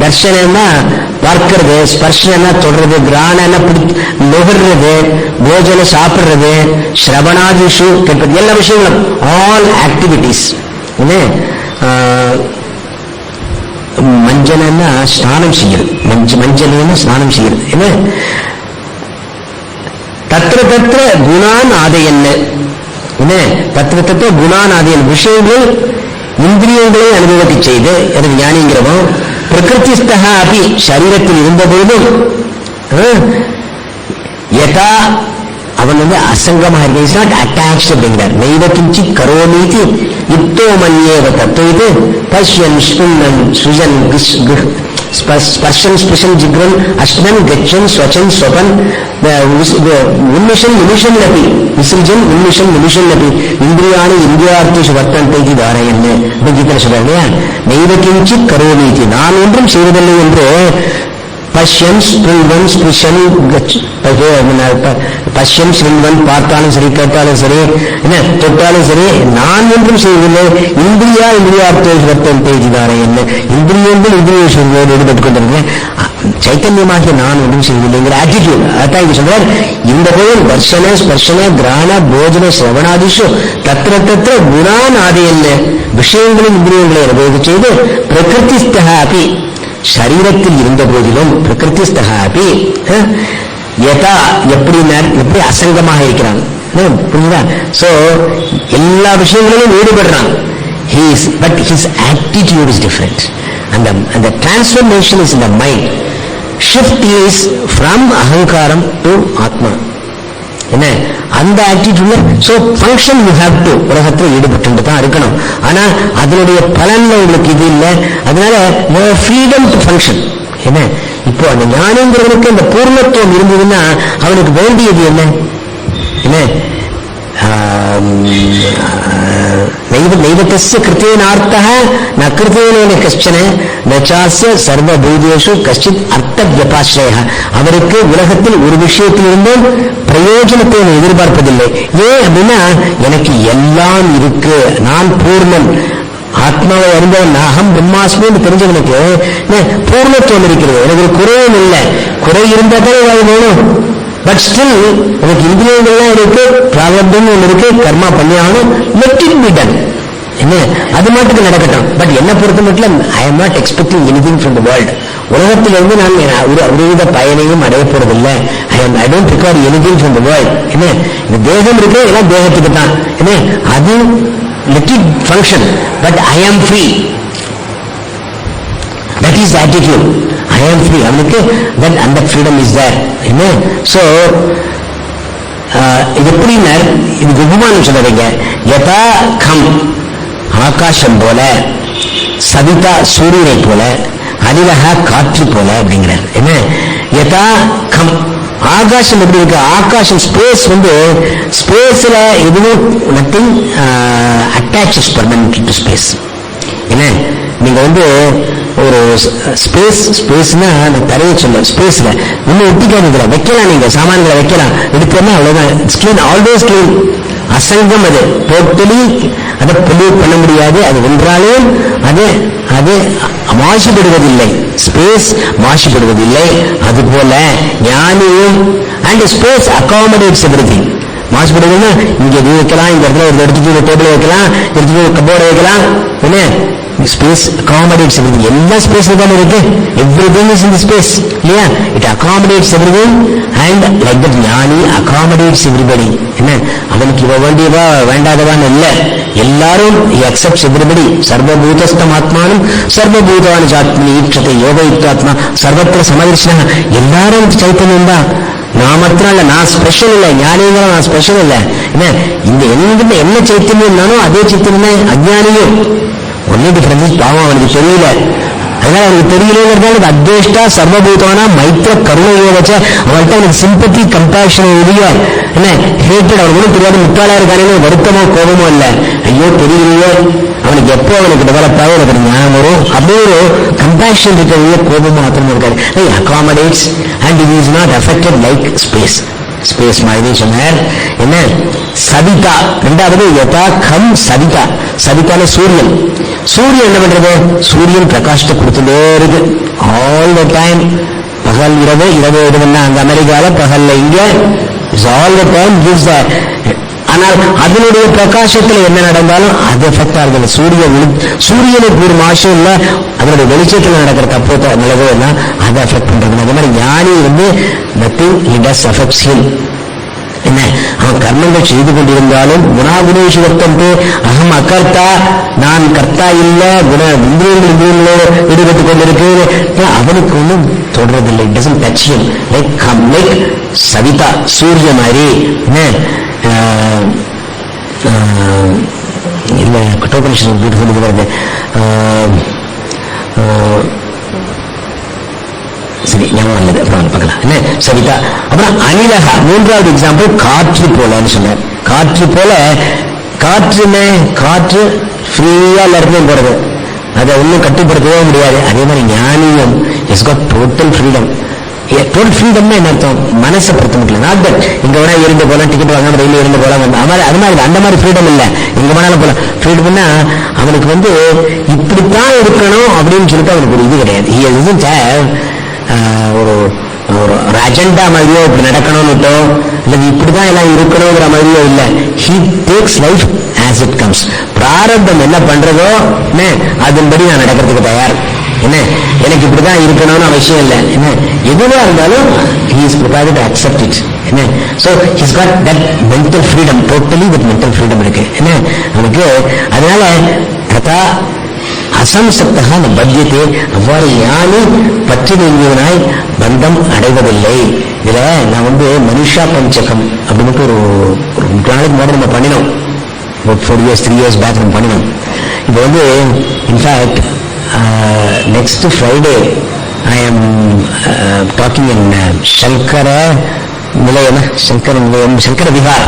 Speaker 1: தர்ஷனா பார்க்கிறது, ஸ்பர்ஷனா தொடர்றது, கிராணனா நுகர்றது, போஜன சாப்பிடுறது, ஸ்ரவணாதிஷு கேட்பது, எல்லா விஷயங்களும் ஆல் ஆக்டிவிட்டிஸ். மஞ்சள்னா ஸ்நானம் செய்யறது, மஞ்சள்னா ஸ்நானம் செய்யறது. என்ன தத்திர தத்திர குணான் ஆதையன்னு, என்ன தத்திர தத்திர குணான் ஆதையன் விஷயங்கள் இந்திரியங்களை அனுபவத்தை செய்து அது ஞானிங்கிறவன் பிரகிருதிஸ்தா அப்படி சரீரத்தில் இருந்த பொழுதும் யதா அவன் அசங்கமாக இருக்க, இஸ் நாட் அட்டாச்ட் அப்படிங்கிறார். நெய்வ கிஞ்சித் கரோமீதி யுக்தோ மன்யேவ தத்துவ பஷ்யன் ஸ்புன்னன் சுஜன் ஸ்பர்ஷன் ஸ்பிருஷன் ஜிக்ரன் அஷ்ணன் கச்சன் ஸ்வச்சன் ஸ்வபன் உன்மிஷன் நிமிஷன் நபி விசிருஜன் உன்மிஷன் நிமிஷன் நபி இந்திரியாணி இந்திரியார்த்தேஷு வர்த்தந்தை இது தாரையன்னு கீதை சொல்றாங்க இல்லையா. நெய்வ கிஞ்சித் கரோமீதி, நான் ஒன்றும் செய்வதில்லை என்று பஷ்யன் ஸ்பிருவன் ஸ்பிருஷன் பஷ்யன் ஸ்பிருவன் பார்த்தாலும் சரி, கேட்டாலும் சரி, என்ன தொட்டாலும் சரி, நான் ஒன்றும் செய்வதில்லை. இந்திரியா இந்திரியார்த்தேஷு வர்த்தந்தை இது தாரை என்ன, இந்திரியங்கள் இந்திரியேஷங்களோடு ஈடுபட்டுக் கொண்டிருக்கேன், சைத்தன்யமாகிய நான் ஒன்றும் செய்வதில்லைங்கிற ஆட்டிடியூட். அதான் இது சொல்றார். இந்த கோயில் தர்ஷன ஸ்பர்ஷன கிராண போஜன சிரவணாதிஷு தத்திர தத்திர குணான் ஆதையல்ல விஷயங்களின் இந்திரியங்களை அனுபவிக்க செய்து பிரகிருதிஸ்தா அப்படி சரீரத்தில் இருந்த போதிலும் பிரகிருதிஸ்தா அப்படி யதா எப்படி அசங்கமாக இருக்கிறான், புரியுதா? சோ எல்லா விஷயங்களிலும் ஈடுபடுறான். But his attitude is different. அந்த transformation is in the mind. Shift is from அகங்காரம் டு ஆத்மா. என்ன அந்த ஆட்டிடியூட்ல so function you have to உலகத்தில் ஈடுபட்டு தான் இருக்கணும். ஆனா அதனுடைய பலன்ல உங்களுக்கு இது இல்லை, அதனால ஃப்ரீடம் டு ஃபங்க்ஷன். என்ன இப்போ அந்த ஞானிங்கிறவனுக்கு அந்த பூர்ணத்துவம் இருந்ததுன்னா அவனுக்கு வேண்டியது என்ன? என்ன நைவத்தஸ்ய கிருத்தேனார்த்தः ந கிருத்தேன கஷ்டன நச்சாஸ்ய சர்வபூதேஷு கஷ்டித் அர்த்த வியபாஸ்ரயः. அவருக்கு உலகத்தில் ஒரு விஷயத்திலிருந்தும் பிரயோஜனத்தை எதிர்பார்ப்பதில்லை. ஏன் அப்படின்னா எனக்கு எல்லாம் இருக்கு, நான் பூர்ணன், ஆத்மாவை அறிந்தவன், அகம் பிரம்மாஸ்மின்னு தெரிஞ்சவனுக்கு பூர்ணத்துவம் இருக்கிறது, எனக்கு ஒரு குறையும் இல்லை. குறை இருந்தால் அது வேணும். பட் ஸ்டில் எனக்கு இந்திரியங்கள்லாம் இருக்கு, பிராரப்தம் ஒன்று இருக்கு, கர்மா பண்ணி ஆகணும், லெட் இட் பி டன். என்ன அது மாட்டுக்கு நடக்கட்டும். பட் என்ன பொறுத்த மட்டும் I am not expecting anything from the world. உலகத்திலிருந்து நான் ஒருவித பயனையும் அடைய போறதில்லை. I don't require anything from the world. என்ன இந்த தேகம் இருக்கு, எல்லாம் தேகத்துக்கு தான். என்ன அது let it function, but I am free. That is attitude. I am free. அவனுக்கு then அந்த freedom is there. என்ன so இது எப்படின்னா இது விபமானம் சொல்றீங்க. யதா கம் ஆகாசம் போல, சவிதா சூரியனை போல, அனிலக காற்று போல அப்படிங்கிறார். என்ன யதா கம் ஆகாசம் எப்படி இருக்கு? ஆகாசம் ஸ்பேஸ் ஸ்பேஸ்ல எதுவும் nothing attaches permanent to space. என்ன நீங்க ஒரு ஸ்பேஸ்னா அந்த தரையை சொல்ல ஸ்பேஸ்ல இன்னும் ஒட்டிக்காதுல வைக்கலாம், நீங்க சாமான்களை வைக்கலாம், எடுத்தோம்னா அவ்வளவுதான். Clean, always clean. அசங்கம் அது டோட்டலி அதை பொல்யூட் பண்ண முடியாது. அது ஒன்றாலும் அது மாசுபடுவதில்லை, ஸ்பேஸ் மாசுபடுவதில்லை. அதுபோல ஞானியும் அண்ட் ஸ்பேஸ் அகாமடேட்ஸ் எவ்ரிதிங். மாசுபடுவதுன்னா இங்க இது வைக்கலாம், இந்த இடத்துல ஒரு எடுத்துட்டு டேபிள் வைக்கலாம், எடுத்துட்டு கபோர்டு வைக்கலாம். என்ன ஸ்பேஸ் அகாமடேட்ஸ் எவ்ரிதிங். எல்லா ஸ்பேஸ்ல தான் இருக்கு. Everything is in the space இல்லையா? It accommodates everything and like that ஞானி அகாமடேட்ஸ் எவ்ரிபடி. என்ன அவனுக்கு இவ வேண்டியவா வேண்டாதவான்னு இல்லை, எல்லாரும் அக்செப்ட்ஸ் எவ்ரிபடி. சர்வபூதஸ்தம் ஆத்மானும் சர்வபூதானு ஆத்மனி ஈட்சத்தை யோகயுக்தாத்மா சர்வத்திர சமதர்ஷனா. எல்லாரும் சைத்தன்யம் தான். நான் மாத்திரம் இல்ல, நான் ஸ்பெஷல் இல்லை, ஞானிகளும் நான் ஸ்பெஷல் இல்லை. என்ன இந்த என்ன சைத்தன்யம்னாலும் அதே சைத்தன்யம் அஜ்ஞானியும். ஒன்னே டிஃபரன்ஸ் பாவம் அவனுக்கு தெரியல. அதனால அவனுக்கு தெரியலங்கிறதால அத்வேஷ்டா சர்வபூதவானா மைத்திர கருணையை வச்ச அவள்கிட்ட அவனுக்கு சிம்பத்தி கம்பேஷன் உரிய என்ன ஹேட்டட். அவனுக்கு கூட தெரியாது, முட்டாளா இருக்கானே வருத்தமோ கோபமோ இல்லை. ஐயோ தெரியலையோ அவனுக்கு எப்போ அவனுக்கு டெவலப் ஆகி எனக்கு ஞானம் வரும், அப்படியே ஒரு கம்பேஷன் இருக்கிறது, கோபம் மாத்திரம் இருக்காது. Accommodates and it is not affected like space. Space மாதிரி சொன்னார். என்ன சவிதா, ரெண்டாவது யதா கம் சவிதா. சவிதான சூரியன். சூரியன் என்ன பண்றது? சூரியன் பிரகாசத்தை கொடுத்துட்டே இருக்கு ஆல் த டைம். பகல் இரவு, இரவு எதுன்னா அங்க அமெரிக்கால, பகல்ல இங்க, it's all the time gives the. ஆனால் அதனுடைய பிரகாசத்துல என்ன நடந்தாலும் அது எஃபெக்ட் ஆகுது. சூரியனுக்கு ஒரு மாசம் இல்ல, அதனுடைய வெளிச்சத்துல நடக்கிற தப்பு நல்லதோ எல்லாம் அதை எஃபெக்ட் பண்றது. அதே மாதிரி ஞானி nothing he does affects him. என்ன அவன் கர்மங்கள் செய்து கொண்டிருந்தாலும் குணாகுணேஷு வர்த்தந்தே, அகம் அகர்த்தா, நான் கர்த்தா இல்ல, இந்திரியங்களோடு ஈடுபட்டுக் கொண்டிருக்கு, அவனுக்கு ஒன்றும் தொடர்றதில்லை. It doesn't touch him. Like Savita, சூரிய மாதிரி. இல்ல கட்டோபனிஷன் பியூட்டிஃபுல் வருது. சரி, ஞாபகம் அல்லது, அப்புறம் பார்க்கலாம். என்ன சவிதா. அப்புறம் அனிலகா, மூன்றாவது எக்ஸாம்பிள் காற்று போலன்னு சொன்னார். காற்று போல. காற்றுமே, காற்று ஃப்ரீயா எல்லாருக்கும் போறது, அதை ஒன்றும் கட்டுப்படுத்தவே முடியாது. அதே மாதிரி ஞானியும் is got total freedom. Total ஃப்ரீடம்னா என்ன அர்த்தம்? மனசை பொறுத்த முடியல. நாட் தட் இங்க வேணா இருந்து போலாம், டிக்கெட் வாங்க ரயில இருந்து போலாம், அது மாதிரி அந்த மாதிரி ஃப்ரீடம் இல்லை. எங்க வேணாலும் போலாம். ஃப்ரீடம்னா அவனுக்கு இப்படித்தான் இருக்கணும் அப்படின்னு சொல்லிட்டு அவனுக்கு ஒரு இது கிடையாது. ஒரு ஒரு அஜெண்டா மாதிரியோ இப்படி நடக்கணும்னுட்டோ இல்லை இப்படிதான் எல்லாம் இருக்கணுங்கிற மாதிரியோ இல்லை. He takes life as it comes. பிராரப்தம் என்ன பண்றதோ அதன்படி நான் நடக்கிறதுக்கு தயார். என்ன எனக்கு இப்படிதான் இருக்கணும்னு அவசியம் இல்லை. என்ன எதுவா இருந்தாலும் he is prepared to accept it. என்ன so he's got that mental freedom, totally that mental freedom இருக்கு. என்ன அவனுக்கு அதனால கதா அசம்சப்தக பத்தியத்தை. அவ்வாறு ஞானி பற்று நீங்கியவனாய் பந்தம் அடைவதில்லை. இதுல நான் மனுஷா பஞ்சகம் அப்படின்னு ஒரு நாளைக்கு முன்னாடி நம்ம பண்ணினோம். 4 years 3 years பேக் நம்ம பண்ணினோம். இப்போ in fact next Friday I am talking in Shankara Nilayam, Shankara Vihar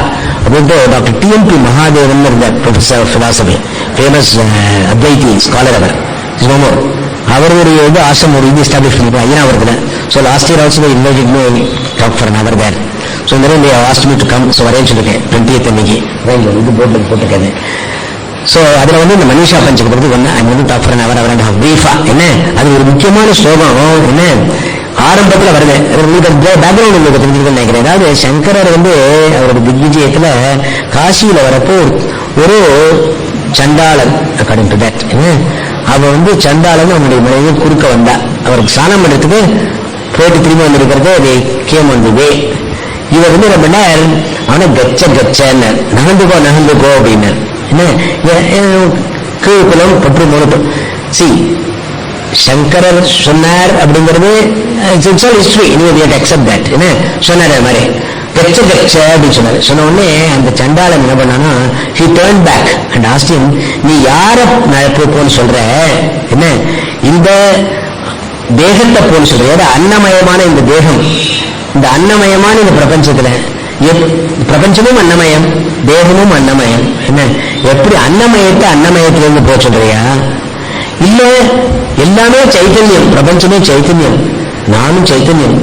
Speaker 1: about Dr. T.M.P. Mahadevan, the professor of philosophy, famous Advaiti scholar ever. Is no more. அவருடைய ஆசிரம் ஒரு இது எஸ்டாப்ளிஷ் பண்ணிருக்கோம் ஐயனாவரத்தில். So last year also invited me talk for an hour there. So இந்த மாதிரி asked me to come. So வரேன்னு சொல்லியிருக்கேன் 20th அன்னைக்கு. இது போர்டில் போட்டிருக்கேன். ஸோ அதில் இந்த மனிஷா பஞ்சகத்துக்கு அங்கே talk for an hour and a half பிரீஃபா. என்ன அது ஒரு முக்கியமான ஸ்லோகம். என்ன ஆரம்பத்தில் வருது. உங்களுக்கு பேக்ரவுண்ட் உங்களுக்கு தெரிஞ்சுக்கணும்னு நினைக்கிறேன். அதாவது சங்கரர் அவரோட திக்விஜயத்தில் காசியில் வரப்போ ஒரு சண்டாளன், அக்கார்டிங் டு தட், அவன் சண்டாளன் அவனுடைய மனைவி குறுக்க வந்தா. அவருக்கு ஸ்நானம் பண்ணுறதுக்கு போயிட்டு திரும்பி வந்திருக்கிறது. அதை கேம் வந்து வே. இவர் ரொம்ப நேரம் அவனை கச்சன்னு நகர்ந்துக்கோ அப்படின்னு. என்ன கீழ்குலம் பற்று மூணு சி சங்கரர் சொன்னார் அப்படிங்கிறது ஹிஸ்டரி. Accept that. என்ன சொன்னார் அது மாதிரி கச்ச அப்படின்னு சொன்னார். சொன்ன உடனே அந்த சண்டாளன் என்ன பண்ணானா, he turned back and asked him, நீ யார போன்னு சொல்ற? என்ன இந்த தேகத்தை போன்னு சொல்ற? அன்னமயமான இந்த தேகம், இந்த அன்னமயமான இந்த பிரபஞ்சத்துல பிரபஞ்சமும் அன்னமயம், தேகமும் அன்னமயம். என்ன எப்படி அன்னமயத்தை அன்னமயத்திலிருந்து போக சொல்றியா? இல்ல எல்லாமே சைத்தன்யம், பிரபஞ்சமே சைத்தன்யம், நானும் சைத்தன்யம்,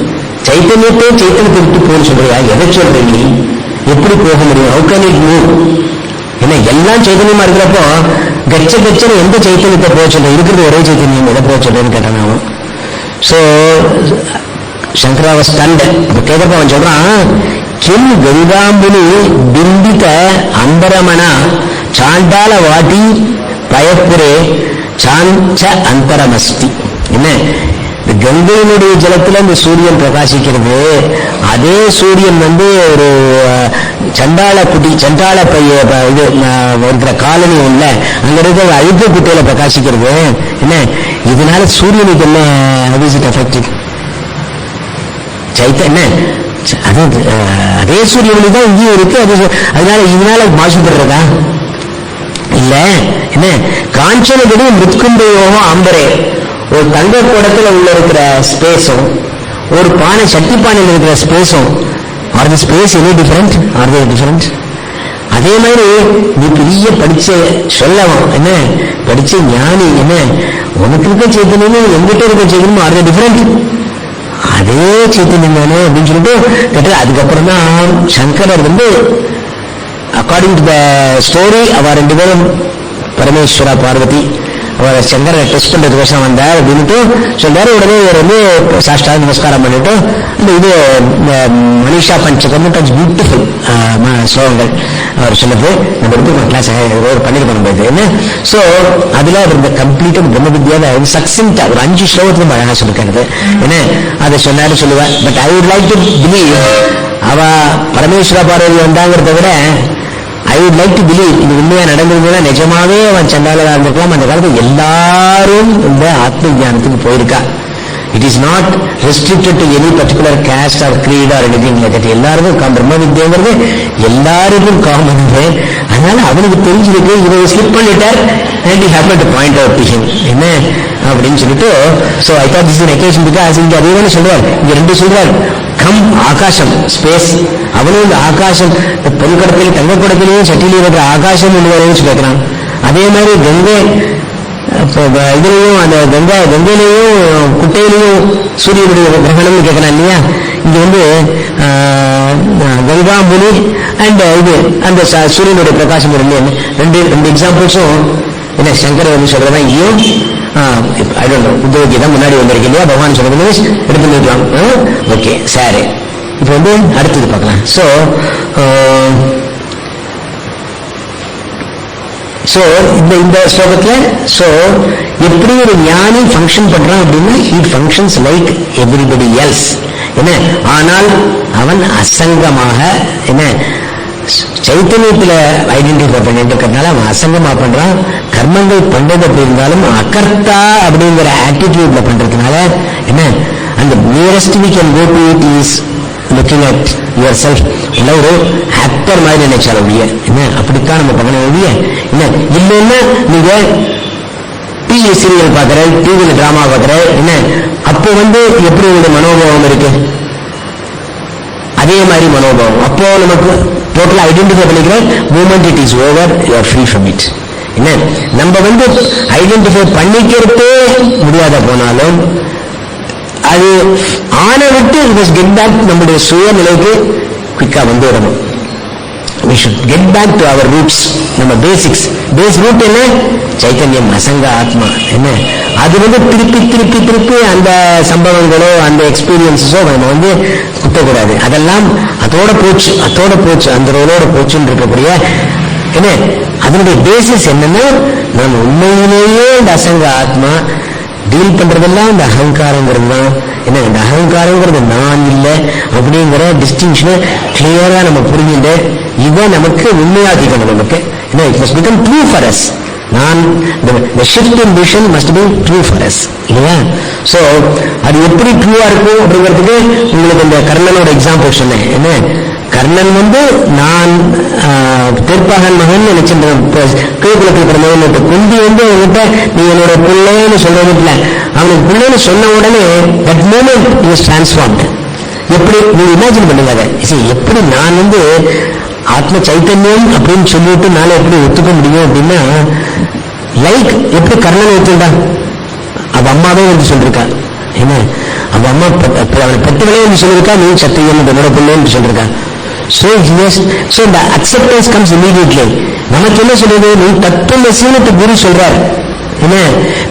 Speaker 1: சைத்தன்யத்தை சைத்தன்யத்தை விட்டு போன்னு சொல்றியா? எதை சொல்ற நீ? எப்படி போக முடியும்? How can it move? என்ன எல்லாம் சைத்தன்யமா இருக்கிறப்போ கச்சன்னு எந்த சைத்தன்யத்தை போக சொல்ற? இருக்கிறது ஒரே சைத்தன்யம், எதை போக சொல்றேன்னு கேட்டான் அவன். ஸோ சங்கராவ ஸ்டண்ட். அப்ப கேட்கப்ப அவன் சொல்றான், கிம் கங்காம்புலி பிம்பித அந்தரமணா சாண்டால வாட்டி பயப்புரே சாஞ்ச அந்தரமஸ்தி. என்ன இந்த கங்கையினுடைய ஜலத்துல இந்த சூரியன் பிரகாசிக்கிறது. அதே சூரியன் ஒரு சண்டாள குட்டி, சண்டாள பைய இது இருக்கிற காலனி உள்ள அங்க இருக்கிற அழுத்த குட்டையில பிரகாசிக்கிறது. என்ன இதனால சூரியனுக்கு என்ன அபிசிட் அஃபெக்ட்? சைத்தன்ய அதே சூரிய ஒளி தான் இங்கேயும் இருக்கு. அதனால இதனால மாசுபடுறதா இல்ல. என்ன காஞ்சனபடி மிருத்கும்பயோகம் அம்பரே, ஒரு தங்க கூடத்துல உள்ள இருக்கிற ஸ்பேஸும் ஒரு பானை சட்டி பானையில் இருக்கிற ஸ்பேஸும், are the space any different? Are they different? அதே மாதிரி நீ பெரிய படிச்ச சொல்லவன் என்ன, படிச்ச ஞானி என்ன, உனக்கு இருக்க சைத்தன்யம் எங்கிட்ட இருக்க சைத்தன்யம் அது டிஃபரெண்ட், அதே சைத்தன்யம் தானே அப்படின்னு சொல்லிட்டு அதுக்கப்புறம் தான் சங்கரர் வந்து அக்கார்டிங் டு த ஸ்டோரி அவ 2 பேரும் பரமேஸ்வரா பார்வதி அவர் சங்கரை டெஸ்ட் பண்றதுக்கோசம் வந்தார் அப்படின்ட்டு சொல்றாரு. உடனே இவர் வந்து சாஷ்டாங்க நமஸ்காரம் பண்ணிட்டு இந்த இது மனிஷா பஞ்சகம் பியூட்டிஃபுல் ஸ்லோகங்கள் அவர் சொல்லுது. நம்ம எடுத்து கிளாஸ் பண்ணிருக்கோம் என்ன. ஸோ அதுல அவர் இந்த கம்ப்ளீட்டா பிரம்ம வித்யாவை சக்சென்டா ஒரு 5 ஸ்லோகத்துல அழகா சொல்லிருக்காரு என்ன. அதை சொன்னாரு சொல்லுவேன். But I would like to believe அவ பரமேஸ்வரா பார்வதி வந்தாங்கிறத விட I would like to believe இது உண்மையா நடந்ததுன்னா நிஜமாவே அவன் சண்டாளராக இருந்திருக்கலாம். அந்த காலத்தில் எல்லாரும் இந்த ஆத்ம ஞானத்துக்கு போயிருக்கா. It is not restricted to any particular caste or creed or anything like that. எல்லாருக்கும் பிரம்ம வித்யாங்கிறது எல்லாருக்கும் காமன். அதனால அவனுக்கு தெரிஞ்சிருக்கு, இதை ஸ்லிப் பண்ணிட்டார். and he happened to point out to him என்ன அப்படின்னு சொல்லிட்டு. so I thought this is an occasion because இங்க அதே தானே சொல்றார். இங்க 2 சொல்றார். கம் ஆகாசம் ஸ்பேஸ், அவனும் இந்த ஆகாசம் பொருட்கடத்திலையும் தங்கக்கூடத்திலையும் சட்டிலையும் இருக்கிற ஆகாசம் என்று சொல்லிக்கிறான். அதே மாதிரி கங்கை இதுலையும் அந்த கங்கையிலையும் குட்டையிலையும் சூரியனுடைய கிரகணம்னு கேட்கிறான் இல்லையா. இங்க வந்து கங்காம்புலி அண்ட் இது அந்த சூரியனுடைய பிரகாசம் ரெண்டு எக்ஸாம்பிள்ஸும் என்ன சங்கர் வந்து சொல்றதா. இங்கேயும் உத்தவகீதம் முன்னாடி வந்திருக்கு இல்லையா, பகவான் சொல்றது எடுத்து நிற்கலாம். ஓகே சரி, இப்போ வந்து அடுத்தது பார்க்கலாம். ஸோ இந்த ஸ்லோகத்துல எப்படி ஒரு ஞானி ஃபங்க்ஷன் பண்றான் அப்படின்னா he functions like everybody else என்ன. ஆனால் அவன் அசங்கமாக என்ன சைத்தன்யத்துல ஐடென்டிஃபை பண்ணிட்டு இருக்கிறதுனால அவன் அசங்கமா பண்றான். கர்மங்கள் பண்றது அப்படி இருந்தாலும் அகர்த்தா அப்படிங்கிற ஆட்டிடியூட்ல பண்றதுனால என்ன அந்த nearest we can go to it is looking at yourself. எல்லாம் ஒரு ஆக்டர் மாதிரி நினைச்சால ஒழிய என்ன அப்படித்தான் நம்ம பண்ண ஒழிய என்ன இல்லைன்னா நீங்க டிவி சீரியல் பாக்குற, டிவியில டிராமா பாக்குற என்ன அப்போ வந்து எப்படி உங்களுடைய மனோபாவம் இருக்கு, அதே மாதிரி மனோபாவம் அப்போ நமக்கு டோட்டலா ஐடென்டிஃபை பண்ணிக்கிற moment it is over, you are free from it என்ன. நம்ம வந்து ஐடென்டிஃபை பண்ணிக்கிறதே முடியாத போனாலும் அது ஆன விட்டு கெட் பேக் நம்முடைய சுயநிலைக்கு குயிக்கா வந்து வரணும். we should get back to our roots. நம்ம பேசிக்ஸ் பேஸ் ரூட் என்ன சைத்தன்யம் அசங்க ஆத்மா என்ன. அது வந்து திருப்பி அந்த சம்பவங்களோ அந்த எக்ஸ்பீரியன்ஸோ நம்ம வந்து குத்தக்கூடாது. அதெல்லாம் அதோட போச்சு அந்த ரோலோட போச்சுன்னு இருக்கக்கூடிய என்ன அதனுடைய பேசிஸ் என்னன்னா நம்ம உண்மையிலேயே இந்த அசங்க ஆத்மா டீல் பண்றதெல்லாம் இந்த அகங்காரங்கிறது தான் என்ன. இந்த அகங்காரங்கிறது நான் இல்லை அப்படிங்கிற டிஸ்டிங்ஷனை கிளியரா நம்ம புரிஞ்சுட்டு இதை நமக்கு உண்மையாக்கிக்கணும். நமக்கு என்ன it must become true for us. நான் the shift in vision must be true for us இல்லையா. சோ அது எப்படி ட்ரூவா இருக்கும் அப்படிங்கிறதுக்கு உங்களுக்கு இந்த கர்ணனோட எக்ஸாம்பிள் சொன்னேன் என்ன. கர்ணன் வந்து நான் திருப்பகன் மகன் நினைச்சிருந்தேன், கீழ்குலத்தில் பிறந்தவன். குந்தி வந்து அவங்ககிட்ட நீ என்னோட பிள்ளைன்னு சொல்றது இல்லை, அவனுக்கு பிள்ளைன்னு சொன்ன உடனே தட் மூமெண்ட் இஸ் டிரான்ஸ்ஃபார்ம்டு. எப்படி நீங்க இமேஜின் பண்ணுங்க அதை. எப்படி நான் வந்து ஆத்ம சைத்தன்யம் அப்படின்னு சொல்லிட்டு நாளை எப்படி ஒத்துக்க முடியும் அப்படின்னா லைக் எப்படி கர்ணன் ஒத்துண்டா அவ அம்மாவே வந்து சொல்லிருக்கா என்ன. அவ அம்மா அவனை பெற்றவளே வந்து சொல்லியிருக்கா நீ சத்தியம் என்னோட பிள்ளைன்னு சொல்லிருக்கா. So the acceptance comes immediately. நமக்கு என்ன சொல்றது, நீ தத்துவமசின்னு குரு சொல்றார் என்ன.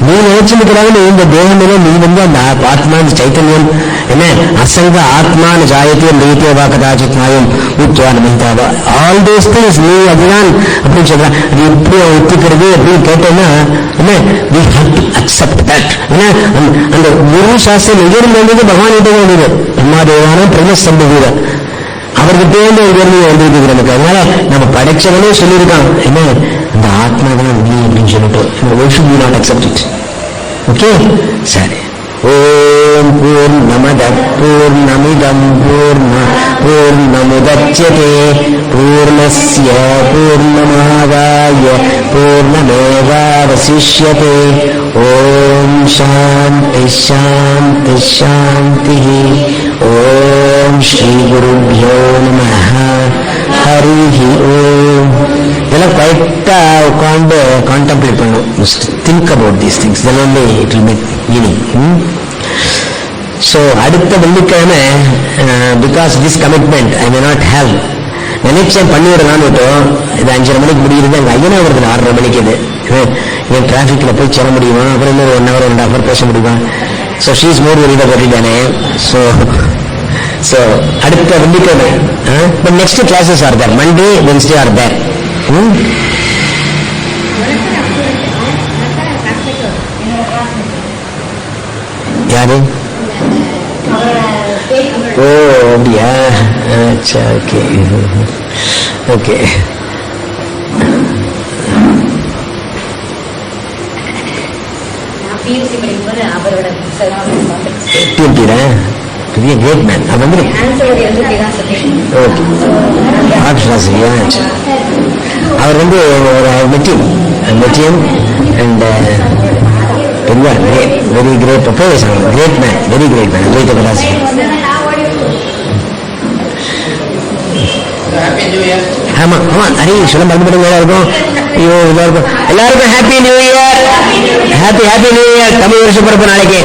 Speaker 1: நீ நினைச்சுக்கிறாங்க நீ இந்த தேகமே நீ வந்து அந்த ஆத்மா சைத்தன்யம் என்ன அசங்க ஆத்மான்னு ஜாயத்தே நீத்தேவா கதாச்சித் நாயம் உத்வான மந்தாவா ஆல் தோஸ் திங்ஸ் நீ அதுதான் அப்படின்னு சொல்றான். அது எப்படி ஒத்துக்கிறது அப்படின்னு கேட்டேன்னா என்ன we have to accept that. ஏன்னா அந்த குரு சாஸ்திரம் எதிர்ந்து வந்தது பகவான் கிட்ட வந்தது. பிரம்மாதேவான பிரம்மசம்பூர அவர்கிட்டே இருந்து வந்திருக்கு நமக்கு. அதனால நம்ம படைச்சவனே சொல்லியிருக்கான் என்ன அந்த ஆத்மா தான் நீ அப்படின்னு சொல்லிட்டு ஓகே சரி. ஓம் பூர்ணமத பூர்ணமிதம் பூர்ணமுதச்யதே பூர்ணஸ்ய பூர்ணமாதாய பூர்ணமேவாவசிஷ்யதே. ஓம் சாந்தி சாந்தி சாந்தி. ஓம் ஸ்ரீ குருभ्यो நமः. ஹரி ஓம். இதெல்லாம் குவைட்டா உட்காந்து கான்டெம்ப்ளேட் பண்ணும், திங்க் அபவுட் தீஸ் திங்ஸ், இதெல்லாம் it will make meaning. So அடுத்த வெள்ளிக்கிழமை because this commitment I may not have, நினைச்சேன் பண்ணிவிடலான்னு விட்டோம். இது 5:30 மணிக்கு முடியுது, அங்கே ஐயனா வருது 6:30 மணிக்கு. இது என் டிராஃபிக்கில் போய் சேர முடியுமா, அப்புறம் இன்னொரு 1 hour 1.5 hour பேச முடியுமா? So she is more very தானே. ஸோ அடுத்த வெள்ளிக்கிழமை but next classes are there, Monday Wednesday are there. யாரு? ஓ அப்படியா, அச்சா, ஓகே ஓகே. பெரிய கிரேட் மேன். அது வந்து அவர் வந்து ஒரு medium and very great professor, great man, very great man, அத்வைத பிலாசபி. ஆமா ஆமா, நிறைய சொல்ல மறந்துபடுங்க. எல்லாருக்கும் ஐயோ எல்லாருக்கும் happy new year, happy new year. Tamil வருஷ பிறப்பு நாளைக்கு.